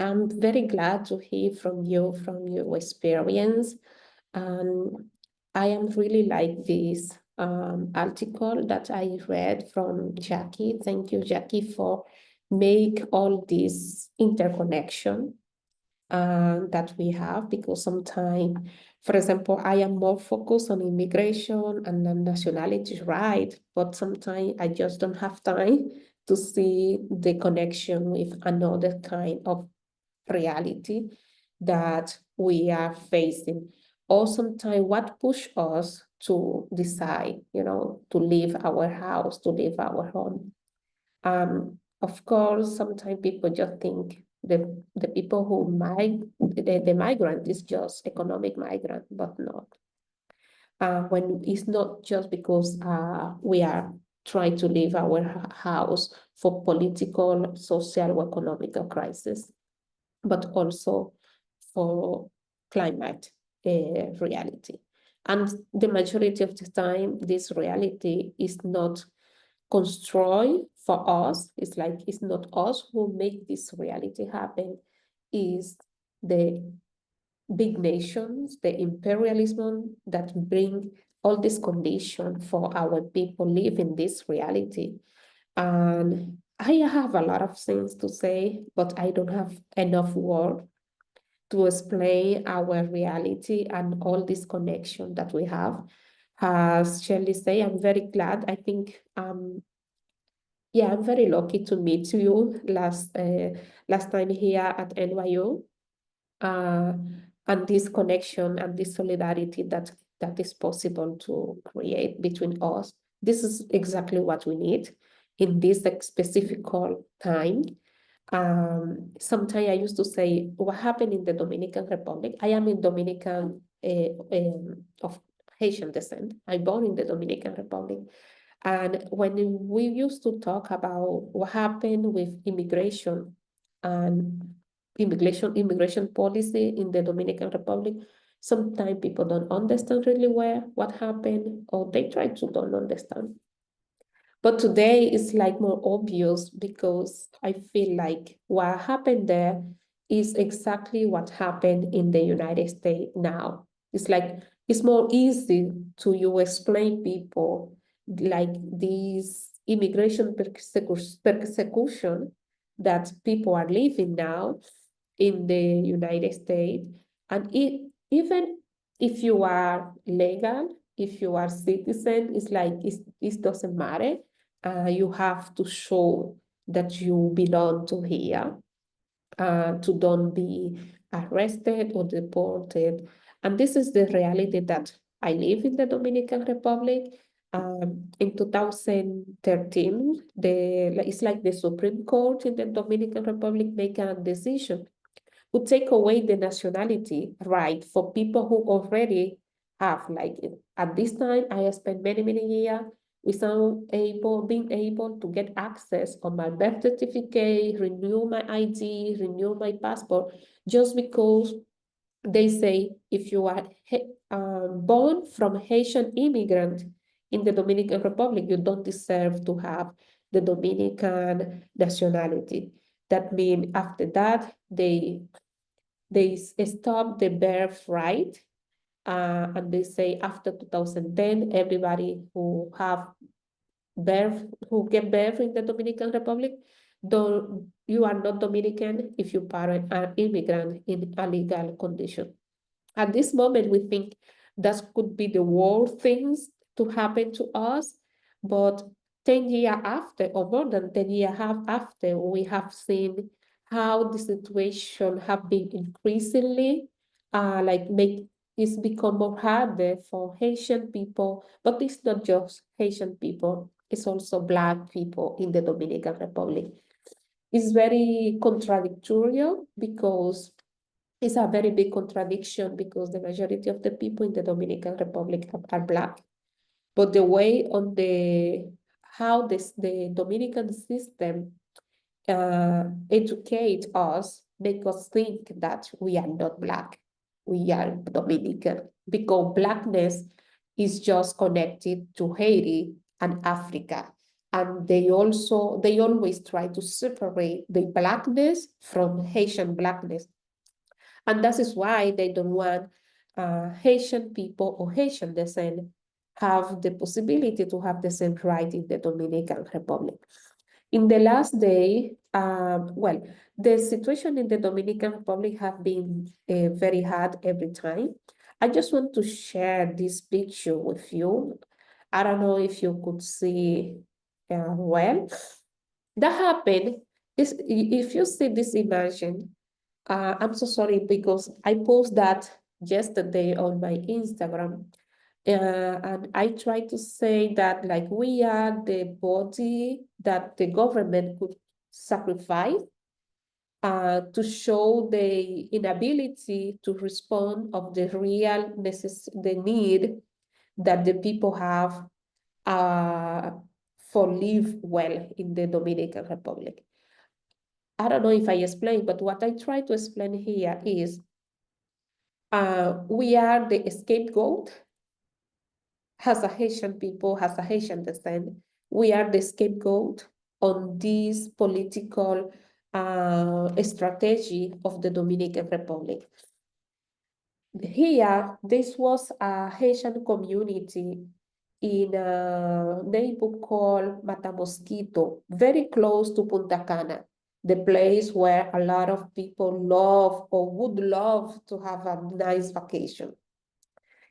very glad to hear from your experience. I am really like this article that I read from Jackie. Thank you, Jackie, for make all this interconnection that we have, because sometimes, for example, I am more focused on immigration and on nationality, right? But sometimes I just don't have time to see the connection with another kind of reality that we are facing. Or sometimes what push us to decide, to leave our house, to leave our home. Of course, sometimes people just think the people who the migrant is just economic migrant, but not. When it's not just because we are trying to leave our house for political, social, or economic crisis, but also for climate reality. And the majority of the time, this reality is not construct for us. It's like it's not us who make this reality happen. Is the big nations, the imperialism that bring all this condition for our people live in this reality. And I have a lot of things to say, but I don't have enough words to explain our reality and all this connection that we have. As Shirley say, I'm very glad. I think yeah, I'm very lucky to meet you last time here at NYU. And this connection and this solidarity that is possible to create between us. This is exactly what we need in this specific time. Sometimes I used to say, what happened in the Dominican Republic? I am in Dominican of Haitian descent. I born in the Dominican Republic. And when we used to talk about what happened with immigration and immigration policy in the Dominican Republic, sometimes people don't understand really well what happened, or they try to don't understand. But today it's like more obvious, because I feel like what happened there is exactly what happened in the United States now. It's like it's more easy to you explain people like this immigration persecution that people are living now in the United States. And even if you are legal, if you are citizen, it's like it doesn't matter. You have to show that you belong to here, to don't be arrested or deported. And this is the reality that I live in the Dominican Republic. In 2013, it's like the Supreme Court in the Dominican Republic make a decision to take away the nationality right for people who already have, like at this time, I spent many years without being able to get access on my birth certificate, renew my ID, renew my passport, just because they say if you are born from Haitian immigrant in the Dominican Republic, you don't deserve to have the Dominican nationality. That means after that, they stop the birthright, and they say after 2010, everybody who have who get birth in the Dominican Republic, though you are not Dominican if your parent are immigrant in a legal condition. At this moment, we think that could be the worst things to happen to us, but 10 years after, or more than 10 years after, we have seen how the situation have been increasingly it's become more harder for Haitian people, but it's not just Haitian people, it's also Black people in the Dominican Republic. It's very contradictory because it's a very big contradiction because the majority of the people in the Dominican Republic are Black. But the way on how the Dominican system educate us, make us think that we are not Black, we are Dominican, because Blackness is just connected to Haiti and Africa. And they always try to separate the Blackness from Haitian Blackness. And that is why they don't want Haitian people or Haitian descent have the possibility to have the same right in the Dominican Republic. In the last day, the situation in the Dominican Republic have been very hard every time. I just want to share this picture with you. I don't know if you could see well. That happened. If you see this image, I'm so sorry because I posted that yesterday on my Instagram. And I try to say that like we are the body that the government could sacrifice to show the inability to respond of the real the need that the people have for live well in the Dominican Republic. I don't know if I explained, but what I try to explain here is we are the scapegoat as a Haitian people, as a Haitian descent. We are the scapegoat on this political strategy of the Dominican Republic. Here, this was a Haitian community in a neighborhood called Matamosquito, very close to Punta Cana, the place where a lot of people love or would love to have a nice vacation.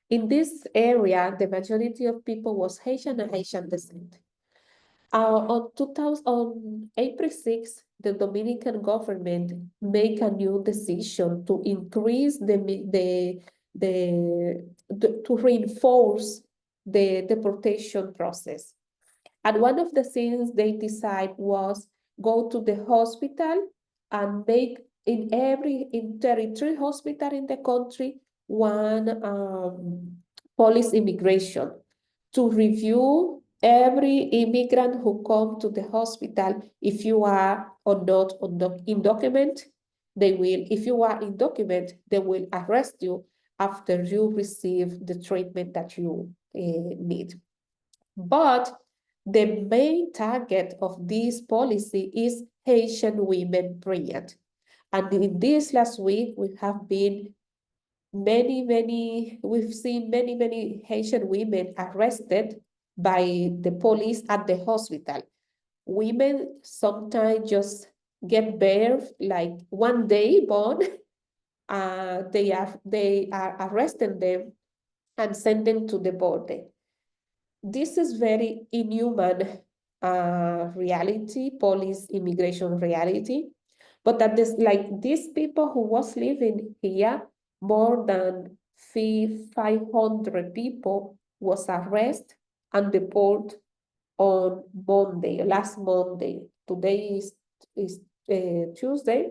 In this area, the majority of people was Haitian and Haitian descent. On April 6th, the Dominican government make a new decision to increase to reinforce the deportation process. And one of the things they decide was go to the hospital and make in 33 hospital in the country one police immigration to review every immigrant who come to the hospital. If you are or not in document, they will. If you are in document, they will arrest you after you receive the treatment that you need. But the main target of this policy is Haitian women myriad. And in this last week, we have been we've seen many Haitian women arrested by the police at the hospital. Women sometimes just get birth like one day born. They are arresting them and send them to the border. This is very inhuman reality, police immigration reality. But that this, like these people who was living here, more than 500 people was arrested and deported on Monday, last Monday. Today is Tuesday.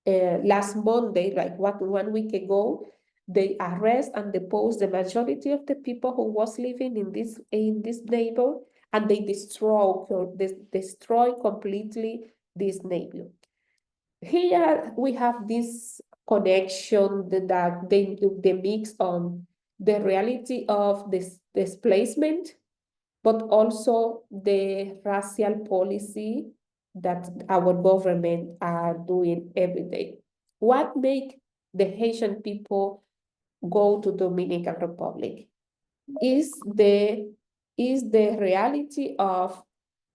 Last Monday, like 1 week ago, they arrest and depose the majority of the people who was living in this neighborhood, and they destroy completely this neighborhood. Here we have this connection that they mix on the reality of this displacement, but also the racial policy that our government are doing every day. What make the Haitian people go to Dominican Republic is the is the reality of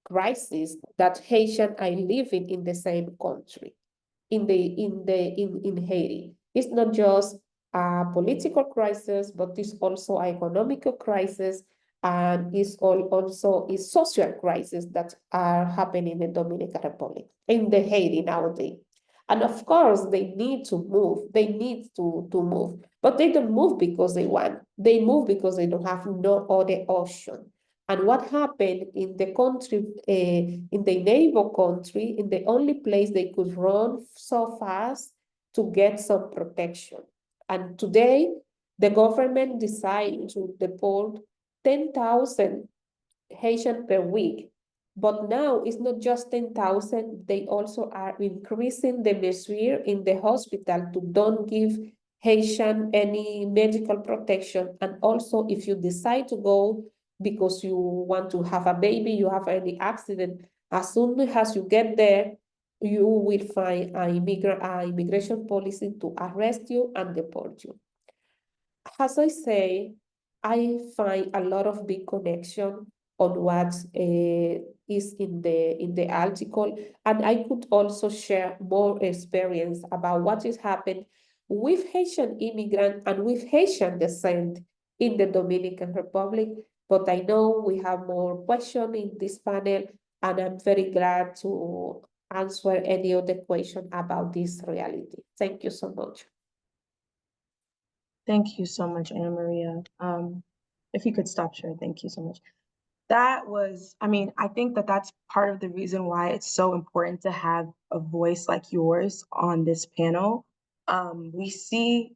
crisis that Haitian are living in the same country, in Haiti. It's not just a political crisis, but it's also an economical crisis, and it's also a social crisis that are happening in the Dominican Republic, in the Haiti nowadays. And of course, they need to move. They need to move, but they don't move because they want. They move because they don't have no other option. And what happened in the country, in the neighbor country, in the only place they could run so fast to get some protection. And today, the government decided to deport 10,000 Haitian per week. But now it's not just 10,000, they also are increasing the measure in the hospital to don't give Haitian any medical protection. And also, if you decide to go because you want to have a baby, you have any accident, as soon as you get there, you will find an immigration policy to arrest you and deport you. As I say, I find a lot of big connection on what is in the article, and I could also share more experience about what is happening with Haitian immigrant and with Haitian descent in the Dominican Republic. But I know we have more questions in this panel, and I'm very glad to answer any other question about this reality. Thank you so much. Thank you so much, Ana Maria. If you could stop share, thank you so much. That was, I mean, I think that that's part of the reason why it's so important to have a voice like yours on this panel. We see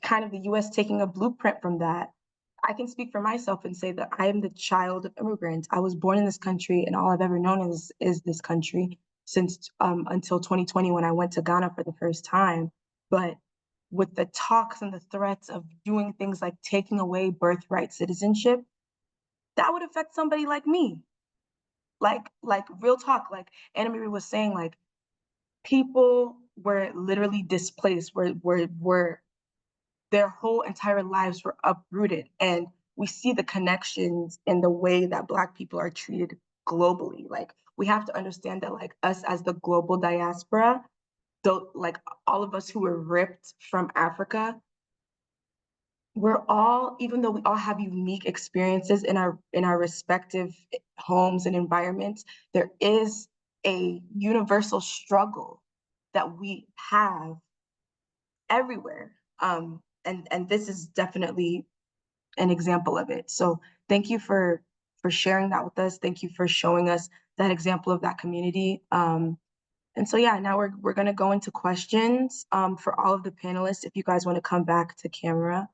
kind of the US taking a blueprint from that. I can speak for myself and say that I am the child of immigrants. I was born in this country, and all I've ever known is this country since until 2020 when I went to Ghana for the first time. But with the talks and the threats of doing things like taking away birthright citizenship, that would affect somebody like me. Like real talk, like Anna Marie was saying, like people were literally displaced, were their whole entire lives were uprooted. And we see the connections in the way that Black people are treated globally. Like we have to understand that like us as the global diaspora, like all of us who were ripped from Africa, we're all, even though we all have unique experiences in our respective homes and environments, there is a universal struggle that we have everywhere. And this is definitely an example of it. So thank you for sharing that with us. Thank you for showing us that example of that community. And so yeah, now we're gonna go into questions for all of the panelists. If you guys want to come back to camera,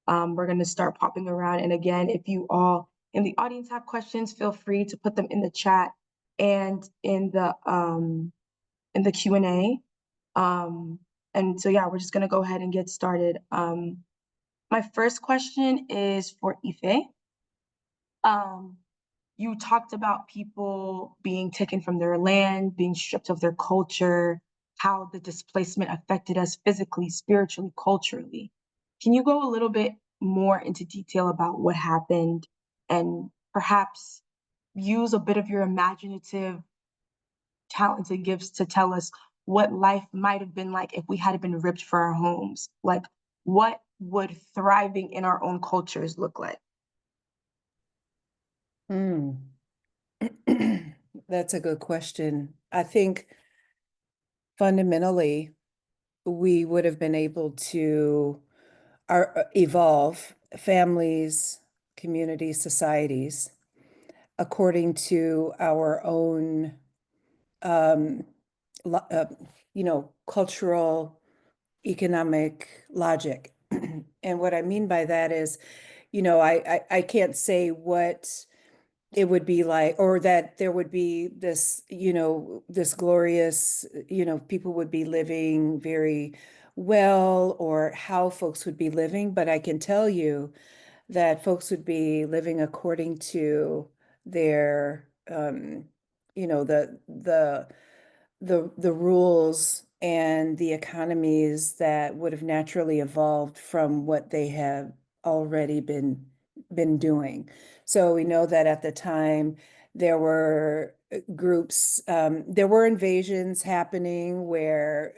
we're gonna start popping around. And again, if you all in the audience have questions, feel free to put them in the chat and in the Q&A. And so yeah, we're just gonna go ahead and get started. My first question is for Ife. You talked about people being taken from their land, being stripped of their culture, how the displacement affected us physically, spiritually, culturally. Can you go a little bit more into detail about what happened and perhaps use a bit of your imaginative talents and gifts to tell us what life might have been like if we had been ripped from our homes? Like, what would thriving in our own cultures look like? That's a good question. I think fundamentally, we would have been able to evolve families, communities, societies according to our own, cultural, economic logic. And what I mean by that is, I can't say what it would be like, or that there would be this, this glorious, people would be living very well, or how folks would be living. But I can tell you that folks would be living according to their, the rules and the economies that would have naturally evolved from what they have already been doing. So we know that at the time there were groups, there were invasions happening where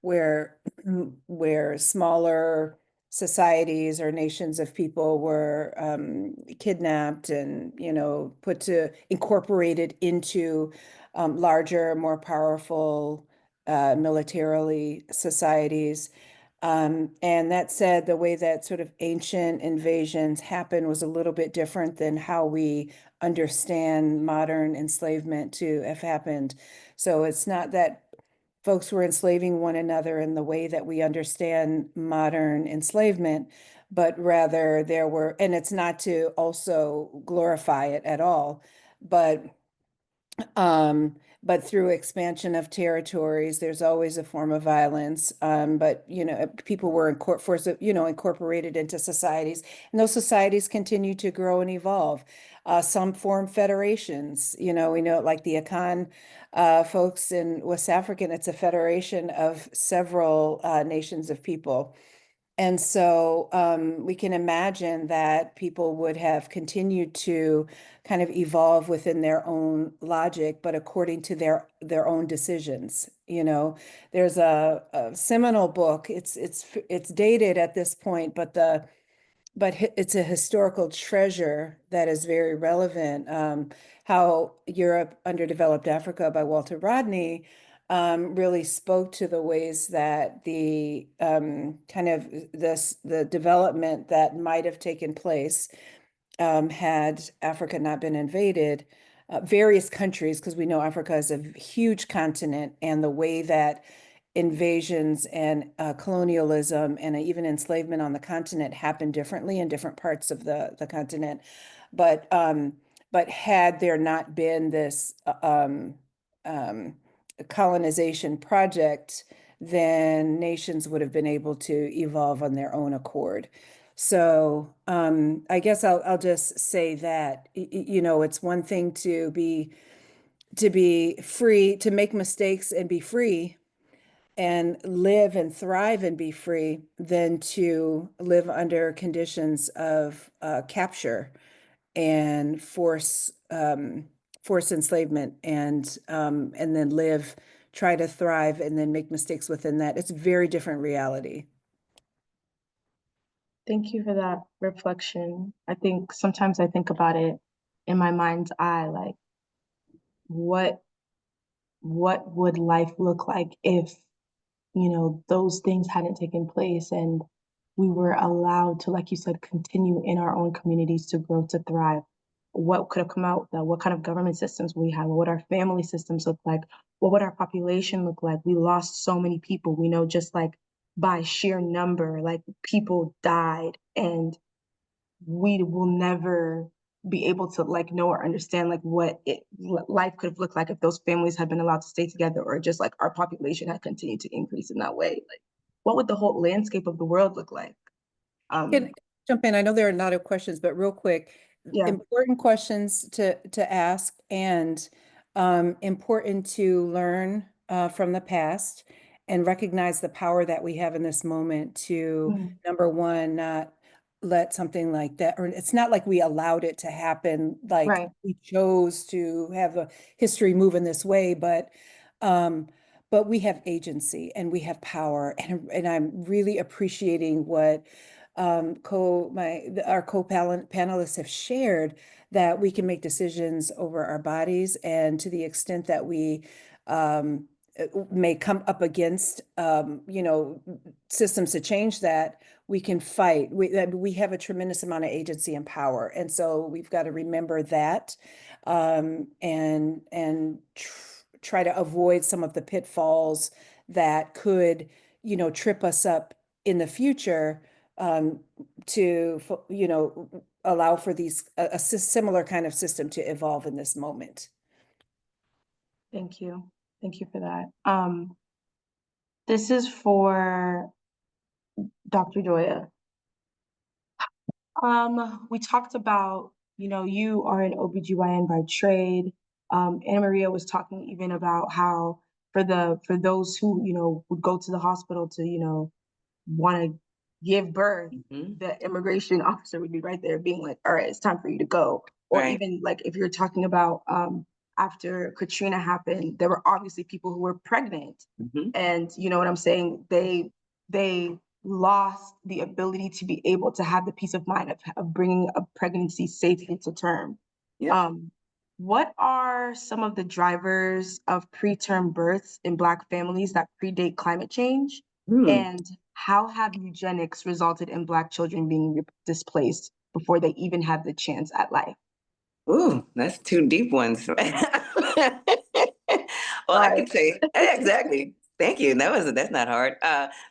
where smaller societies or nations of people were kidnapped and, you know, incorporated into larger, more powerful militarily societies. And that said, the way that sort of ancient invasions happened was a little bit different than how we understand modern enslavement to have happened. So it's not that folks were enslaving one another in the way that we understand modern enslavement, but rather there were, and it's not to also glorify it at all, but through expansion of territories, there's always a form of violence. But you know, people were incorporated into societies, and those societies continue to grow and evolve. Some form federations. You know, we know like the Akan folks in West Africa. It's a federation of several nations of people. And so we can imagine that people would have continued to kind of evolve within their own logic, but according to their own decisions. You know, there's a seminal book. It's dated at this point, but it's a historical treasure that is very relevant. How Europe Underdeveloped Africa by Walter Rodney really spoke to the ways that the the development that might have taken place had Africa not been invaded. Various countries, because we know Africa is a huge continent, and the way that invasions and colonialism and even enslavement on the continent happened differently in different parts of the continent. But had there not been this colonization project, then nations would have been able to evolve on their own accord. So I guess I'll just say that, you know, it's one thing to be free, to make mistakes and be free and live and thrive and be free, than to live under conditions of capture and force enslavement, and then try to thrive and then make mistakes within that. It's a very different reality. Thank you for that reflection. I think sometimes I think about it in my mind's eye, like what would life look like if, you know, those things hadn't taken place and we were allowed to, like you said, continue in our own communities to grow, to thrive. What could have come out of that? What kind of government systems we have? What would our family systems look like? What would our population look like? We lost so many people. We know just like by sheer number, like people died, and we will never be able to like know or understand like what life could have looked like if those families had been allowed to stay together, or just like our population had continued to increase in that way. Like, what would the whole landscape of the world look like? Can jump in? I know there are a lot of questions, but real quick, Yeah. important questions to ask, and important to learn from the past and recognize the power that we have in this moment to, number one, not let something like that, or it's not like we allowed it to happen, like Right. we chose to have a history move in this way, but we have agency and we have power, and I'm really appreciating what our co-panelists have shared, that we can make decisions over our bodies, and to the extent that we may come up against you know, systems to change that, we can fight. We have a tremendous amount of agency and power, and so we've got to remember that, and try to avoid some of the pitfalls that could, you know, trip us up in the future, to, you know, allow for a similar kind of system to evolve in this moment. Thank you. Thank you for that. This is for Dr. Joya. We talked about, you know, you are an OBGYN by trade. Anna Maria was talking even about how for those who, you know, would go to the hospital to, you know, want to give birth, Mhm. the immigration officer would be right there being like, all right, it's time for you to go. Or Right. even like if you're talking about after Katrina happened, there were obviously people who were pregnant. Mhm. And you know what I'm saying? They lost the ability to be able to have the peace of mind of bringing a pregnancy safely to term. Yep. What are some of the drivers of preterm births in Black families that predate climate change? Hmm. And how have eugenics resulted in Black children being displaced before they even have the chance at life? Ooh, that's two deep ones. Well, I Sorry. could say exactly. Thank you. That's not hard.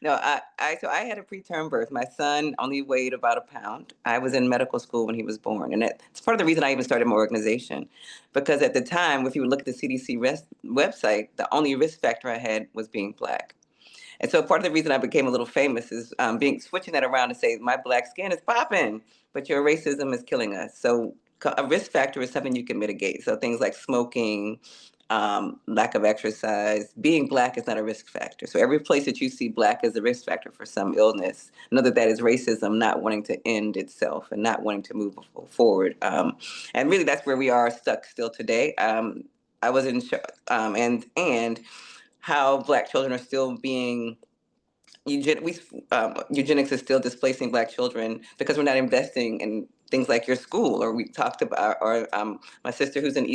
No, so I had a preterm birth. My son only weighed about a pound. I was in medical school when he was born, and it's part of the reason I even started my organization, because at the time, if you would look at the CDC website, the only risk factor I had was being Black. And so part of the reason I became a little famous is switching that around to say my Black skin is popping, but your racism is killing us. So a risk factor is something you can mitigate. So things like smoking, lack of exercise, being Black is not a risk factor. So every place that you see Black as a risk factor for some illness, know that is racism not wanting to end itself and not wanting to move forward. And really that's where we are stuck still today. I was in and how Black children are still being eugenics is still displacing Black children because we're not investing in things like your school, or we talked about, or my sister who's in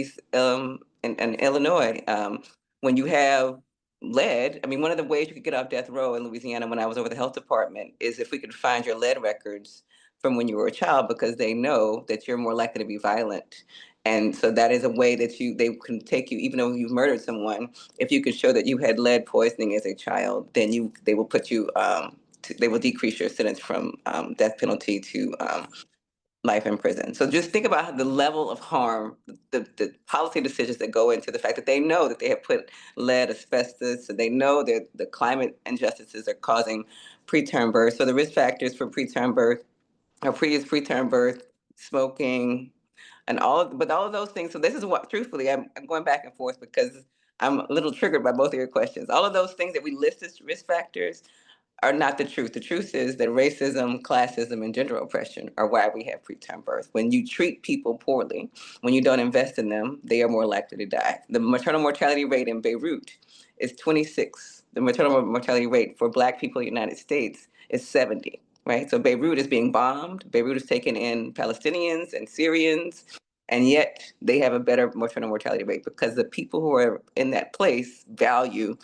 in Illinois. When you have lead, I mean, one of the ways you could get off death row in Louisiana when I was over the health department is if we could find your lead records from when you were a child, because they know that you're more likely to be violent. And so that is a way that they can take you, even though you've murdered someone. If you can show that you had lead poisoning as a child, then they will put you, they will decrease your sentence from death penalty to life in prison. So just think about the level of harm, the policy decisions that go into the fact that they know that they have put lead, asbestos, so they know that the climate injustices are causing preterm birth. So the risk factors for preterm birth or preterm birth, smoking, and but all of those things. So this is what, truthfully, I'm going back and forth because I'm a little triggered by both of your questions. All of those things that we list as risk factors are not the truth. The truth is that racism, classism, and gender oppression are why we have preterm birth. When you treat people poorly, when you don't invest in them, they are more likely to die. The maternal mortality rate in Beirut is 26. The maternal mortality rate for Black people in the United States is 70, right? So Beirut is being bombed. Beirut is taking in Palestinians and Syrians, and yet they have a better maternal mortality rate because the people who are in that place value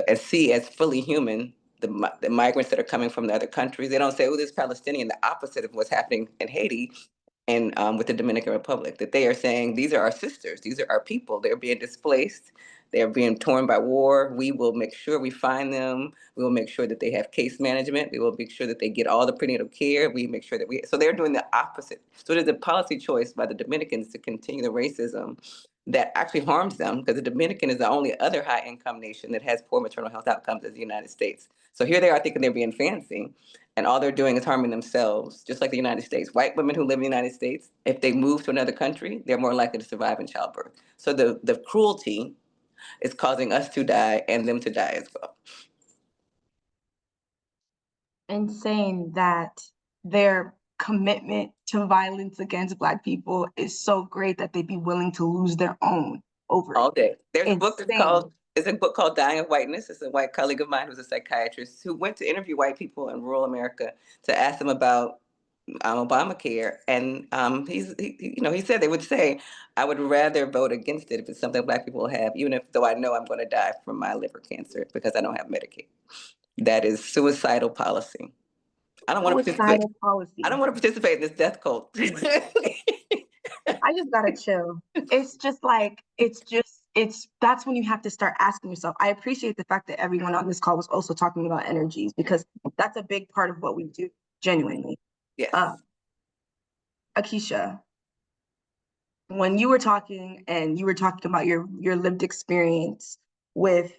and see as fully human the migrants that are coming from the other countries. They don't say, oh, this Palestinian, the opposite of what's happening in Haiti and with the Dominican Republic, that they are saying, these are our sisters, these are our people. They're being displaced. They're being torn by war. We will make sure we find them. We will make sure that they have case management. We will make sure that they get all the prenatal care. We make sure that so they're doing the opposite. So it is a policy choice by the Dominicans to continue the racism that actually harms them, because the Dominican is the only other high income nation that has poor maternal health outcomes as the United States. So here they are thinking they're being fancy, and all they're doing is harming themselves, just like the United States. White women who live in the United States, if they move to another country, they're more likely to survive in childbirth. So the cruelty is causing us to die and them to die as well. And saying that their commitment to violence against Black people is so great that they'd be willing to lose their own over All it. day. There's a book Insane. it's a book called Dying of Whiteness. It's a white colleague of mine who's a psychiatrist who went to interview white people in rural America to ask them about Obamacare, and he said they would say, I would rather vote against it if it's something Black people have, even though I know I'm going to die from my liver cancer because I don't have Medicaid. That is suicidal policy. I don't want to participate. Suicidal policy. I don't want to participate in this death cult. I just gotta chill. It's just like, that's when you have to start asking yourself. I appreciate the fact that everyone on this call was also talking about energies, because that's a big part of what we do, genuinely. Yes. Akeisha, when you were talking and you were talking about your lived experience with,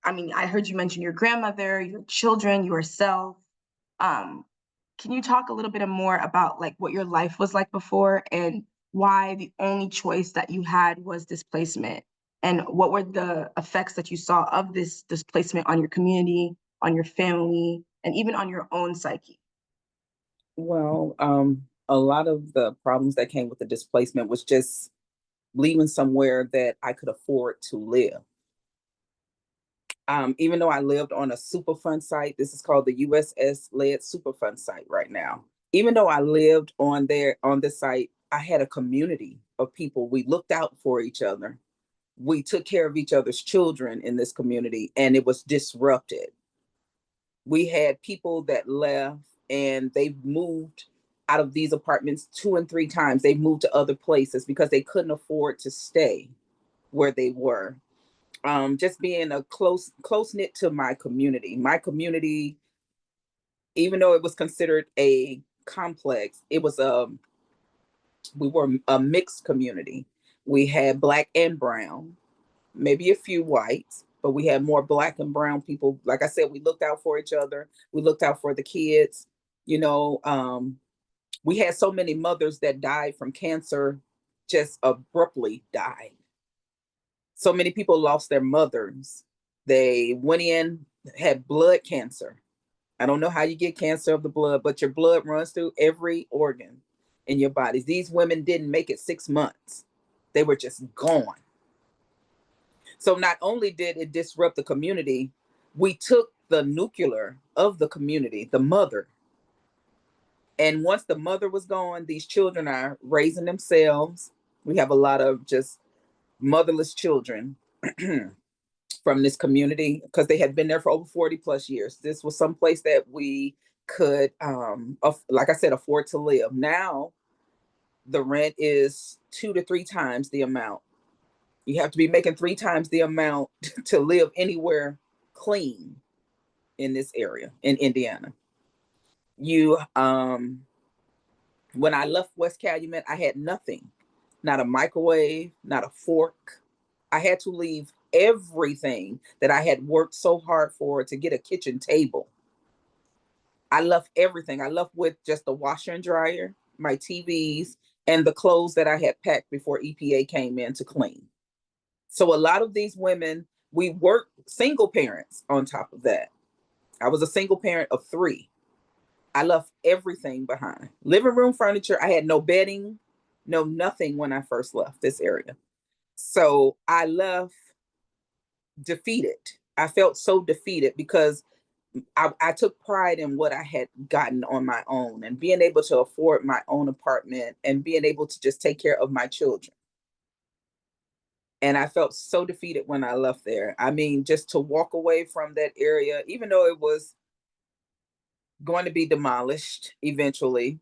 I mean, I heard you mention your grandmother, your children, yourself. Can you talk a little bit more about like what your life was like before and why the only choice that you had was displacement? And what were the effects that you saw of this displacement on your community, on your family, and even on your own psyche? Well, a lot of the problems that came with the displacement was just leaving somewhere that I could afford to live. Even though I lived on a Superfund site, this is called the USS-led Superfund site right now. Even though I lived on this site, I had a community of people. We looked out for each other. We took care of each other's children in this community, and it was disrupted. We had people that left and they've moved out of these apartments 2 and 3 times. They've moved to other places because they couldn't afford to stay where they were. Just being a close knit to my community. My community, even though it was considered a complex, we were a mixed community. We had Black and brown, maybe a few whites, but we had more Black and brown people. Like I said, we looked out for each other. We looked out for the kids. You know, we had so many mothers that died from cancer, just abruptly died. So many people lost their mothers. They went in, had blood cancer. I don't know how you get cancer of the blood, but your blood runs through every organ in your bodies. These women didn't make it 6 months. They were just gone. So not only did it disrupt the community, we took the nuclear of the community, the mother. And once the mother was gone, these children are raising themselves. We have a lot of just motherless children from this community because they had been there for over 40 plus years. This was someplace that we could, like I said, afford to live. Now, the rent is 2 to 3 times the amount. You have to be making 3 times the amount to live anywhere clean in this area in Indiana. When I left West Calumet, I had nothing, not a microwave, not a fork. I had to leave everything that I had worked so hard for to get a kitchen table. I left everything. I left with just the washer and dryer, my TVs, and the clothes that I had packed before EPA came in to clean. So a lot of these women, we worked single parents on top of that. I was a single parent of 3. I left everything behind. Living room furniture, I had no bedding, no nothing when I first left this area. So I left defeated. I felt so defeated because I took pride in what I had gotten on my own and being able to afford my own apartment and being able to just take care of my children. And I felt so defeated when I left there. I mean, just to walk away from that area, even though it was going to be demolished eventually,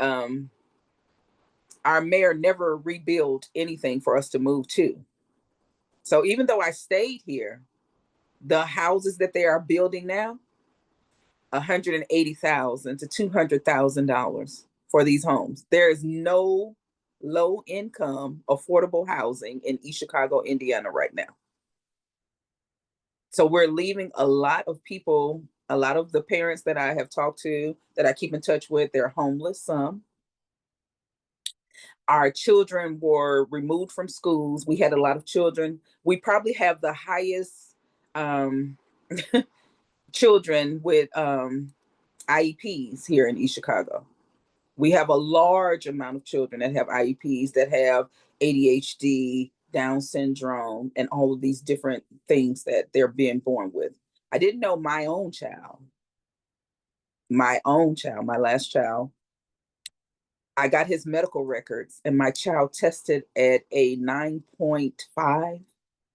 our mayor never rebuilt anything for us to move to. So even though I stayed here, the houses that they are building now, $180,000 to $200,000 for these homes. There is no low income affordable housing in East Chicago, Indiana right now. So we're leaving a lot of people, a lot of the parents that I have talked to, that I keep in touch with, they're homeless, some. Our children were removed from schools. We had a lot of children. We probably have the highest children with IEPs here in East Chicago. We have a large amount of children that have IEPs, that have ADHD, Down syndrome, and all of these different things that they're being born with. I didn't know my last child, I got his medical records, and my child tested at a 9.5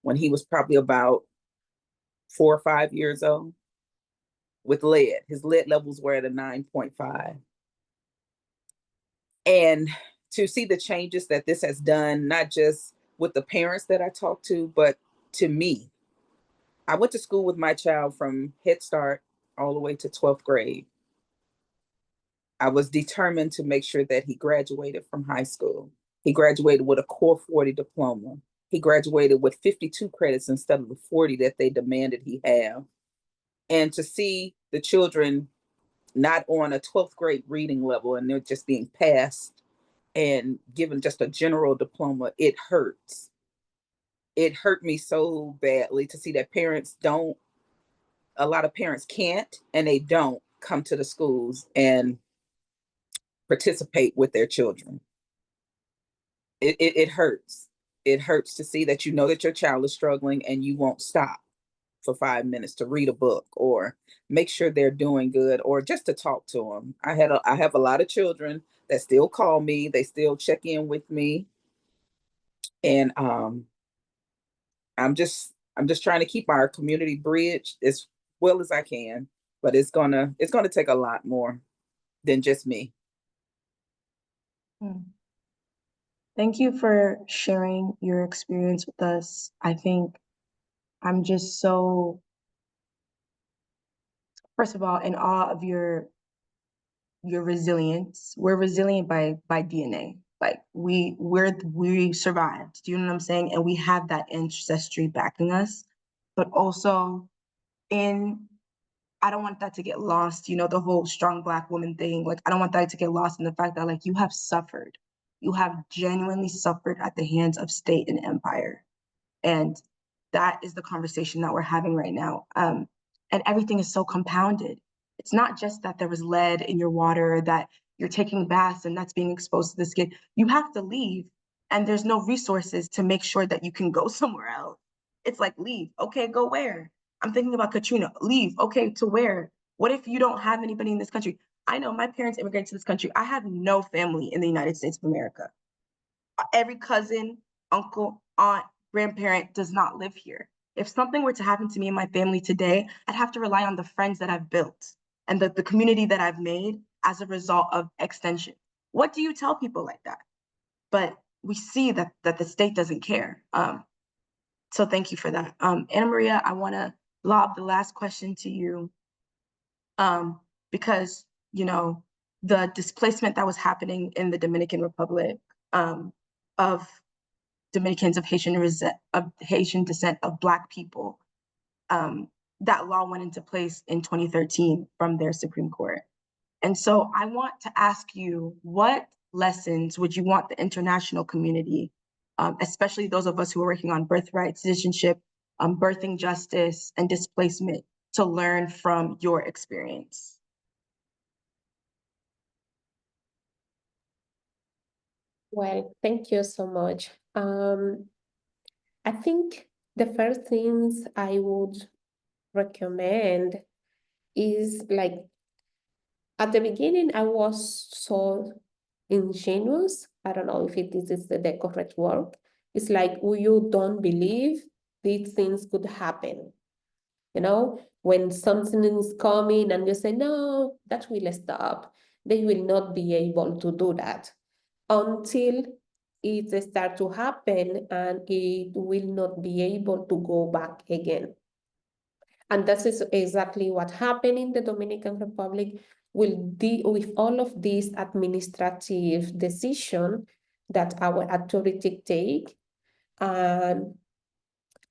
when he was probably about 4 or 5 years old with lead. His lead levels were at a 9.5. And to see the changes that this has done, not just with the parents that I talked to, but to me. I went to school with my child from Head Start all the way to 12th grade. I was determined to make sure that he graduated from high school. He graduated with a Core 40 diploma. He graduated with 52 credits instead of the 40 that they demanded he have. And to see the children not on a 12th grade reading level and they're just being passed and given just a general diploma, it hurts. It hurt me so badly to see that parents don't a lot of parents can't and they don't come to the schools and participate with their children. It hurts. It hurts to see that you know that your child is struggling and you won't stop for 5 minutes to read a book or make sure they're doing good or just to talk to them. I have a lot of children that still call me, they still check in with me. And I'm just trying to keep our community bridge as well as I can, but it's gonna take a lot more than just me. Thank you for sharing your experience with us. I think I'm just so, first of all, in awe of your resilience. We're resilient by DNA. Like we survived. Do you know what I'm saying? And we have that ancestry backing us. But also I don't want that to get lost, you know, the whole strong Black woman thing. Like, I don't want that to get lost in the fact that, like, you have suffered. You have genuinely suffered at the hands of state and empire. And that is the conversation that we're having right now. And everything is so compounded. It's not just that there was lead in your water, that you're taking baths and that's being exposed to the skin. You have to leave, and there's no resources to make sure that you can go somewhere else. It's like, leave. Okay, go where? I'm thinking about Katrina. Leave. Okay, to where? What if you don't have anybody in this country? I know my parents immigrated to this country. I have no family in the United States of America. Every cousin, uncle, aunt, grandparent does not live here. If something were to happen to me and my family today, I'd have to rely on the friends that I've built and the community that I've made as a result of extension. What do you tell people like that? But we see that the state doesn't care. So thank you for that. Anna Maria, I want to lob the last question to you, because, you know, the displacement that was happening in the Dominican Republic of Dominicans of Haitian descent of Black people, that law went into place in 2013 from their Supreme Court. And so I want to ask you, what lessons would you want the international community, especially those of us who are working on birthright, citizenship, birthing justice, and displacement, to learn from your experience? Well, thank you so much. I think the first things I would recommend is, like, at the beginning, I was so ingenuous. I don't know if this is the correct word. It's like, you don't believe these things could happen. You know, when something is coming and you say, no, that will stop. They will not be able to do that until it starts to happen and it will not be able to go back again. And that is exactly what happened in the Dominican Republic. Will deal with all of these administrative decisions that our authority take. And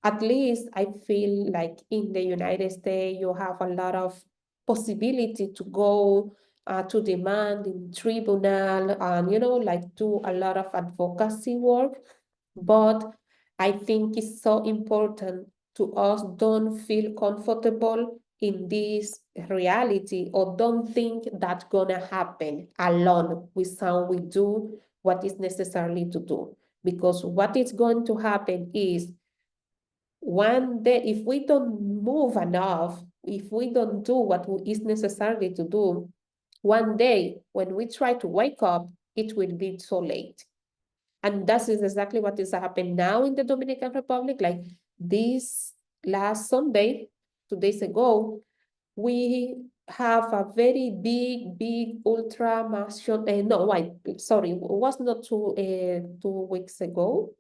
at least I feel like in the United States, you have a lot of possibility to go to demand in tribunal and, you know, like, do a lot of advocacy work. But I think it's so important to us don't feel comfortable in this reality, or don't think that's gonna happen alone. We do what is necessary to do, because what is going to happen is, one day, if we don't move enough, if we don't do what is necessary to do, one day when we try to wake up, it will be so late. And that is exactly what is happening now in the Dominican Republic. Like, this last Sunday, 2 days ago, we have a very big ultra marathon. It was not 2 weeks ago.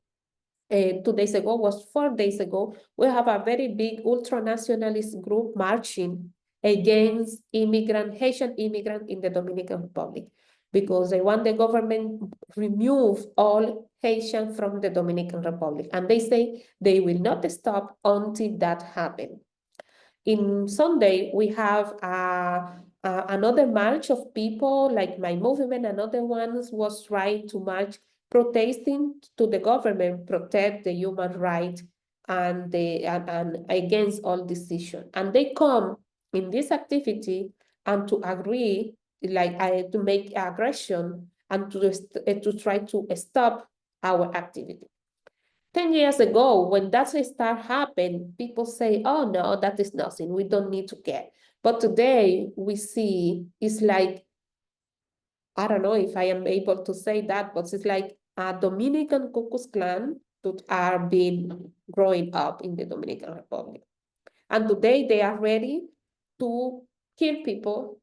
2 days ago, was 4 days ago. We have a very big ultra-nationalist group marching against Haitian immigrant in the Dominican Republic, because they want the government remove all Haitian from the Dominican Republic. And they say they will not stop until that happens. In Sunday, we have another march of people, like my movement and other ones was trying to march, protesting to the government, protect the human rights and against all decision. And they come in this activity and to agree, like to make aggression and to try to stop our activity. 10 years ago, when that start happen, people say, oh no, that is nothing, we don't need to care. But today we see it's like, I don't know if I am able to say that, but it's like a Dominican Ku Klux Klan that are being growing up in the Dominican Republic. And today they are ready to kill people.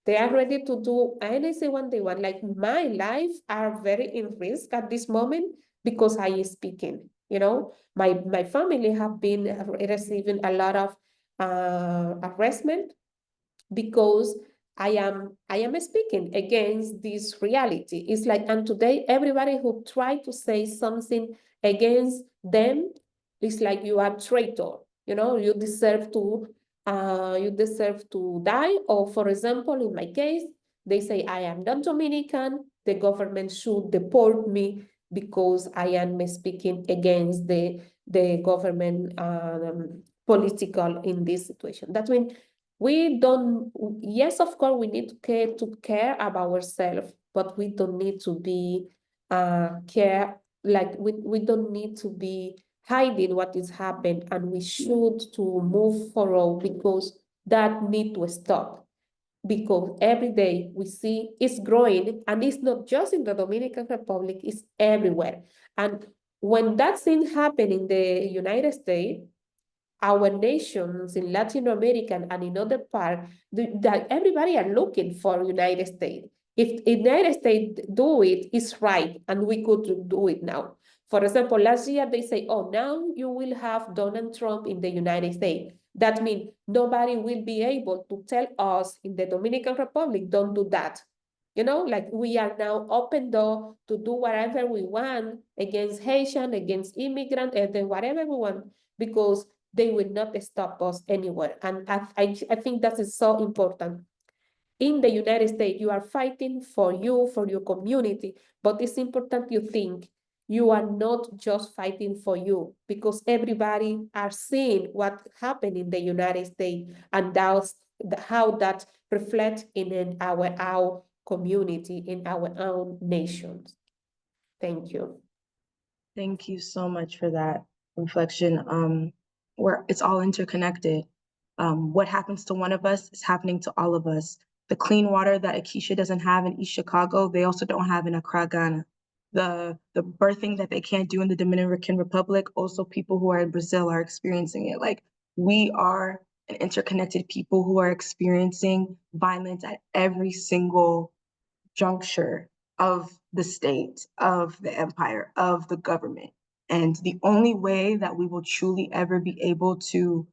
They are ready to do anything what they want. Like my life are very in risk at this moment because I is speaking. You know, my family have been receiving a lot of harassment because I am speaking against this reality. It's like, and today everybody who try to say something against them, it's like you are traitor. You know, you deserve to die. Or for example, in my case, they say I am not Dominican. The government should deport me because I am speaking against the government political in this situation. That means we don't, yes, of course, we need to care about ourselves, but we don't need to be we don't need to be hiding what is happening, and we should to move forward because that need to stop. Because every day we see it's growing, and it's not just in the Dominican Republic, it's everywhere. And when that thing happened in the United States, our nations in Latin America and in other parts, that everybody are looking for United States. If United States do it, it's right, and we could do it now. For example, last year they say, oh, now you will have Donald Trump in the United States. That means nobody will be able to tell us in the Dominican Republic, don't do that. You know, like we are now open door to do whatever we want against Haitian, against immigrant, and whatever we want, because they will not stop us anywhere. And I think that is so important. In the United States, you are fighting for you, for your community, but it's important you think you are not just fighting for you, because everybody are seeing what happened in the United States, and that's how that reflects in our community, in our own nations. Thank you. Thank you so much for that reflection. Where it's all interconnected. What happens to one of us is happening to all of us. The clean water that Akeisha doesn't have in East Chicago, they also don't have in Accra, Ghana. The birthing that they can't do in the Dominican Republic, also people who are in Brazil are experiencing it. Like, we are an interconnected people who are experiencing violence at every single juncture of the state, of the empire, of the government. And the only way that we will truly ever be able to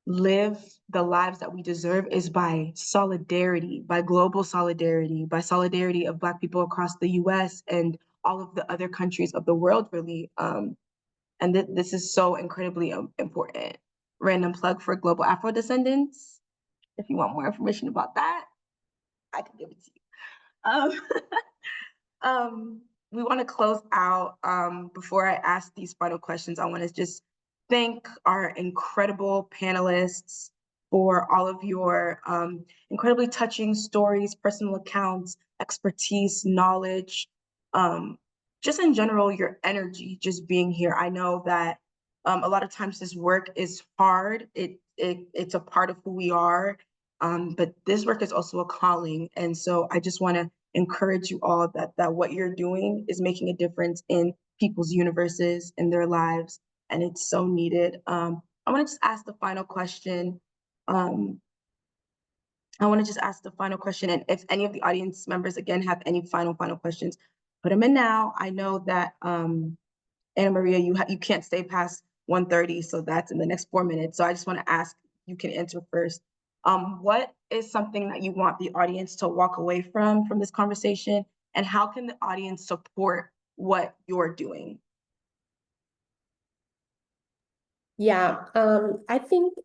live the lives that we deserve is by solidarity, by global solidarity, by solidarity of Black people across the US and all of the other countries of the world, really. And this is so incredibly important. Random plug for Global Afro Descendants. If you want more information about that, I can give it to you. We want to close out. Before I ask these final questions, I want to just thank our incredible panelists for all of your incredibly touching stories, personal accounts, expertise, knowledge, just in general, your energy just being here. I know that a lot of times this work is hard. It's a part of who we are, but this work is also a calling. And so I just want to encourage you all that what you're doing is making a difference in people's universes, in their lives, and it's so needed. I want to just ask the final question. And if any of the audience members, again, have any final questions, put them in now. I know that, Anna Maria, you can't stay past 1:30, so that's in the next 4 minutes. So I just want to ask, you can answer first. What is something that you want the audience to walk away from this conversation, and how can the audience support what you're doing? Yeah, I think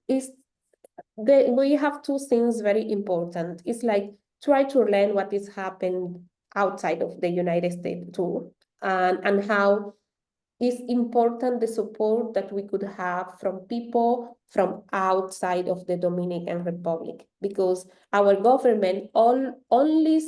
we have two things very important. It's like try to learn what is happening outside of the United States too, and how it's important the support that we could have from people from outside of the Dominican Republic, because our government only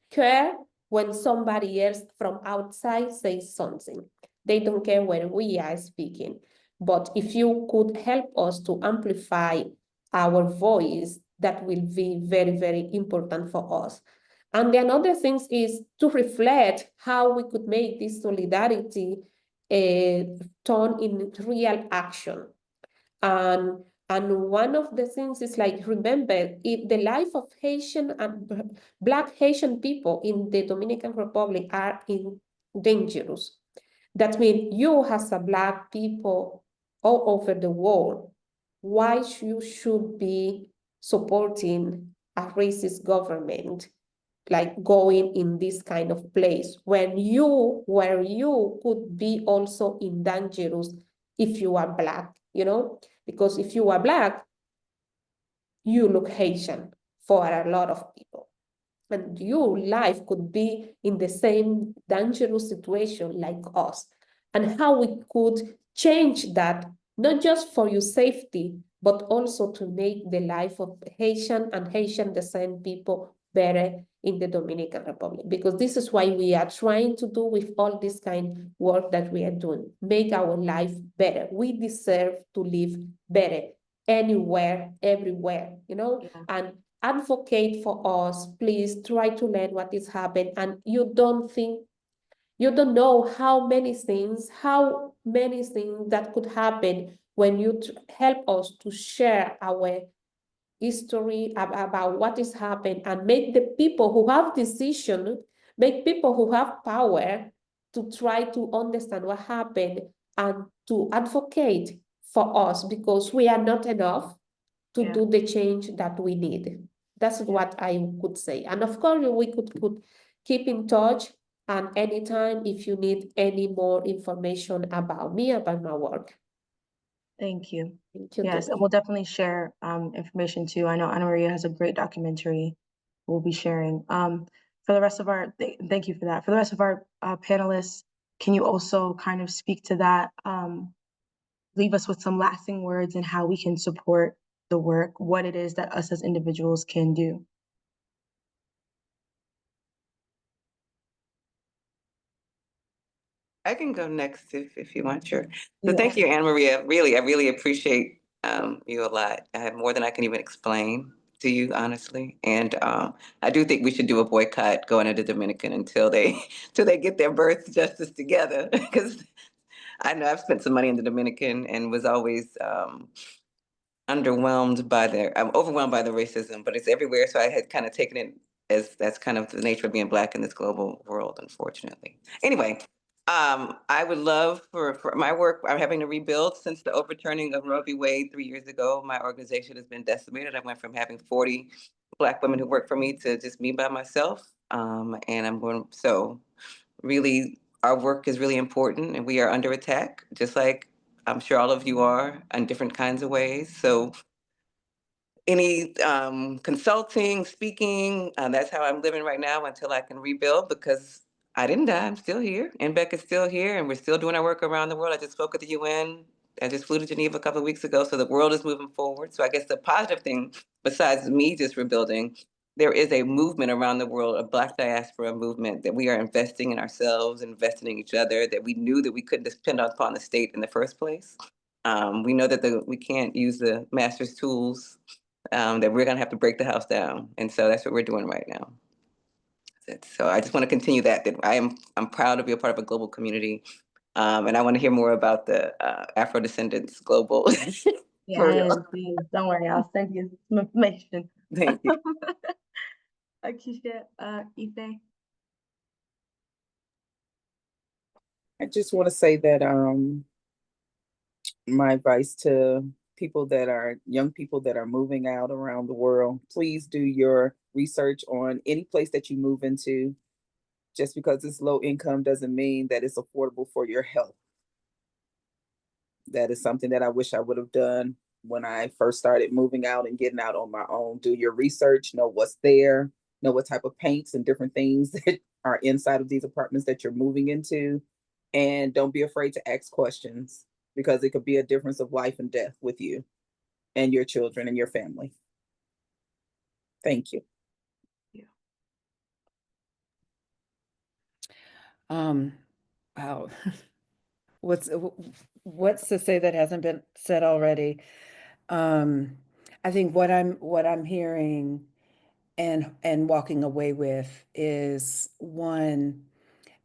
care when somebody else from outside says something. They don't care when we are speaking. But if you could help us to amplify our voice, that will be very, very important for us. And the another thing is to reflect how we could make this solidarity turn in real action. And one of the things is like, remember, if the life of Haitian and Black Haitian people in the Dominican Republic are in dangerous. That means you as a Black people all over the world, why you should be supporting a racist government, like going in this kind of place when where you could be also in dangerous if you are Black, because if you are Black, you look Haitian for a lot of people. And your life could be in the same dangerous situation like us. And how we could change that, not just for your safety, but also to make the life of Haitian and Haitian descent people better in the Dominican Republic. Because this is why we are trying to do with all this kind of work that we are doing, make our life better. We deserve to live better anywhere, everywhere, Yeah. and advocate for us. Please try to learn what is happening. And you don't know how many things that could happen when you help us to share our history about what is happening, and make the people who have decision, make people who have power to try to understand what happened and to advocate for us, because we are not enough to do the change that we need. That's what I could say. And of course, we could keep in touch, and anytime if you need any more information about me, about my work. Thank you. Thank you. Yes, and we'll definitely share information too. I know Ana Maria has a great documentary we'll be sharing. For the rest of our, thank you for that. For the rest of our panelists, can you also kind of speak to that? Leave us with some lasting words and how we can support the work, what it is that us as individuals can do. I can go next if you want, sure. So thank you, Anna Maria. Really, I really appreciate you a lot. I have more than I can even explain to you, honestly. And I do think we should do a boycott going to the Dominican until they get their birth justice together. Because I know I've spent some money in the Dominican and was always overwhelmed by the racism, but it's everywhere. So I had kind of taken it as that's kind of the nature of being Black in this global world, unfortunately. Anyway, I would love for my work. I'm having to rebuild since the overturning of Roe v. Wade 3 years ago. My organization has been decimated. I went from having 40 Black women who work for me to just me by myself. And I'm going, so really, our work is really important, and we are under attack, just like I'm sure all of you are, in different kinds of ways. So any consulting, speaking, that's how I'm living right now until I can rebuild, because I didn't die. I'm still here, and Becca's still here, and we're still doing our work around the world. I just spoke at the UN. I just flew to Geneva a couple of weeks ago, so the world is moving forward. So I guess the positive thing, besides me just rebuilding, there is a movement around the world, a Black diaspora movement, that we are investing in ourselves, investing in each other, that we knew that we couldn't depend upon the state in the first place. We know that we can't use the master's tools, that we're going to have to break the house down. And so that's what we're doing right now. So I just want to continue that I'm proud to be a part of a global community. And I want to hear more about the Afro Descendants Global. Yes, please. Don't worry, I'll send you some information. Thank you. Akeisha, Ife. I just want to say that my advice to young people that are moving out around the world, please do your research on any place that you move into. Just because it's low income doesn't mean that it's affordable for your health. That is something that I wish I would have done when I first started moving out and getting out on my own. Do your research, know what's there, know what type of paints and different things that are inside of these apartments that you're moving into. And don't be afraid to ask questions, because it could be a difference of life and death with you and your children and your family. Thank you. Wow. What's to say that hasn't been said already? I think what I'm hearing and walking away with is, one,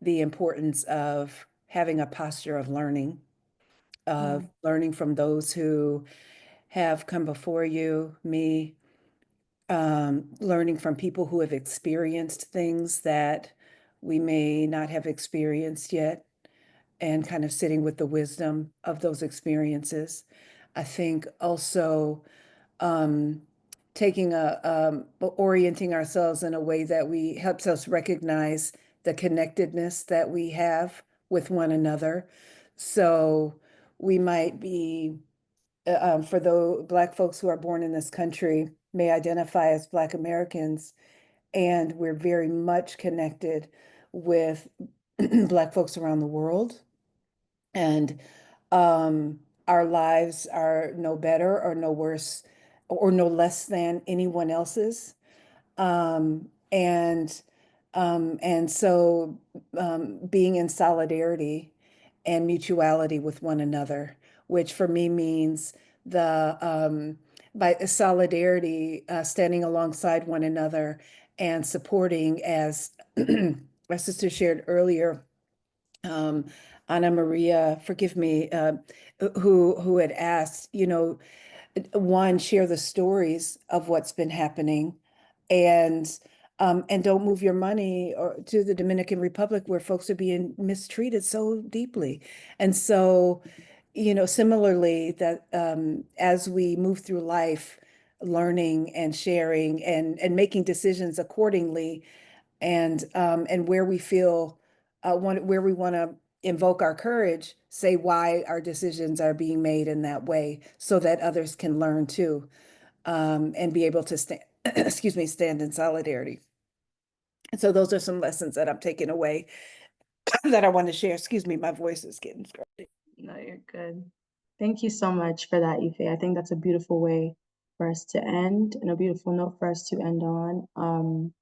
the importance of having a posture of learning, of learning from those who have come before you, me, learning from people who have experienced things that we may not have experienced yet, and kind of sitting with the wisdom of those experiences. I think also taking orienting ourselves in a way that helps us recognize the connectedness that we have with one another. So we might be, for the Black folks who are born in this country, may identify as Black Americans, and we're very much connected with Black folks around the world. And our lives are no better or no worse or no less than anyone else's. Um, and so being in solidarity and mutuality with one another, which for me means by solidarity, standing alongside one another and supporting, as my sister shared earlier, Anna Maria, forgive me, who had asked, one, share the stories of what's been happening, and don't move your money or to the Dominican Republic, where folks are being mistreated so deeply. And so, similarly, that as we move through life, learning and sharing and making decisions accordingly, and where we feel where we want to invoke our courage, say why our decisions are being made in that way, so that others can learn too, and be able to stand excuse me, stand in solidarity. And so those are some lessons that I'm taking away that I want to share. Excuse me, my voice is getting scratchy. No, you're good. Thank you so much for that, Ife. I think that's a beautiful way for us to end, and a beautiful note for us to end on.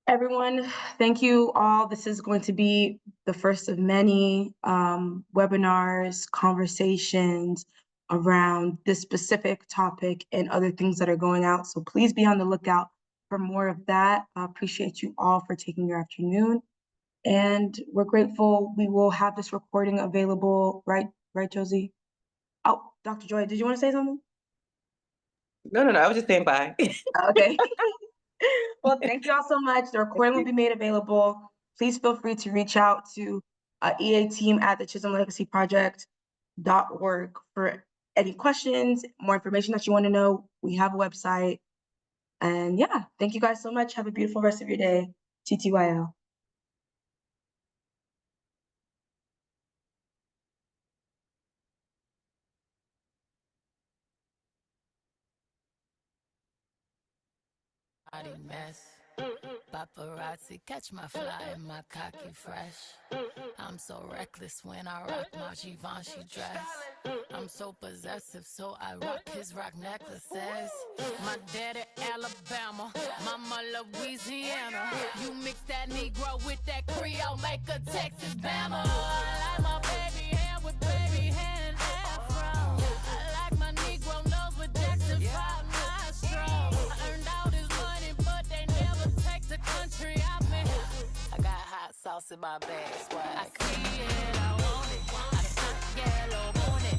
Everyone, thank you all. This is going to be the first of many webinars, conversations around this specific topic and other things that are going out. So please be on the lookout for more of that. I appreciate you all for taking your afternoon. And we're grateful. We will have this recording available, right, Josie? Oh, Dr. Joy, did you want to say something? No, I was just saying bye. Okay. Well, thank you all so much. The recording will be made available. Please feel free to reach out to EA team at the Chisholm Legacy Project.org for any questions, more information that you want to know. We have a website. And yeah, thank you guys so much. Have a beautiful rest of your day. TTYL. Mess. Paparazzi catch my fly and my cocky fresh. I'm so reckless when I rock my Givenchy dress. I'm so possessive, so I rock his rock necklaces. My daddy Alabama, mama Louisiana. You mix that Negro with that Creole, make a Texas Bama. I like my baby hair with baby hair and afro. I like my Negro nose with Jackson 5 nostrils. I earned all this money, but they never take the country out me. I got hot sauce in my bag, swag. I see it, I want it. I stuck yellow, want it.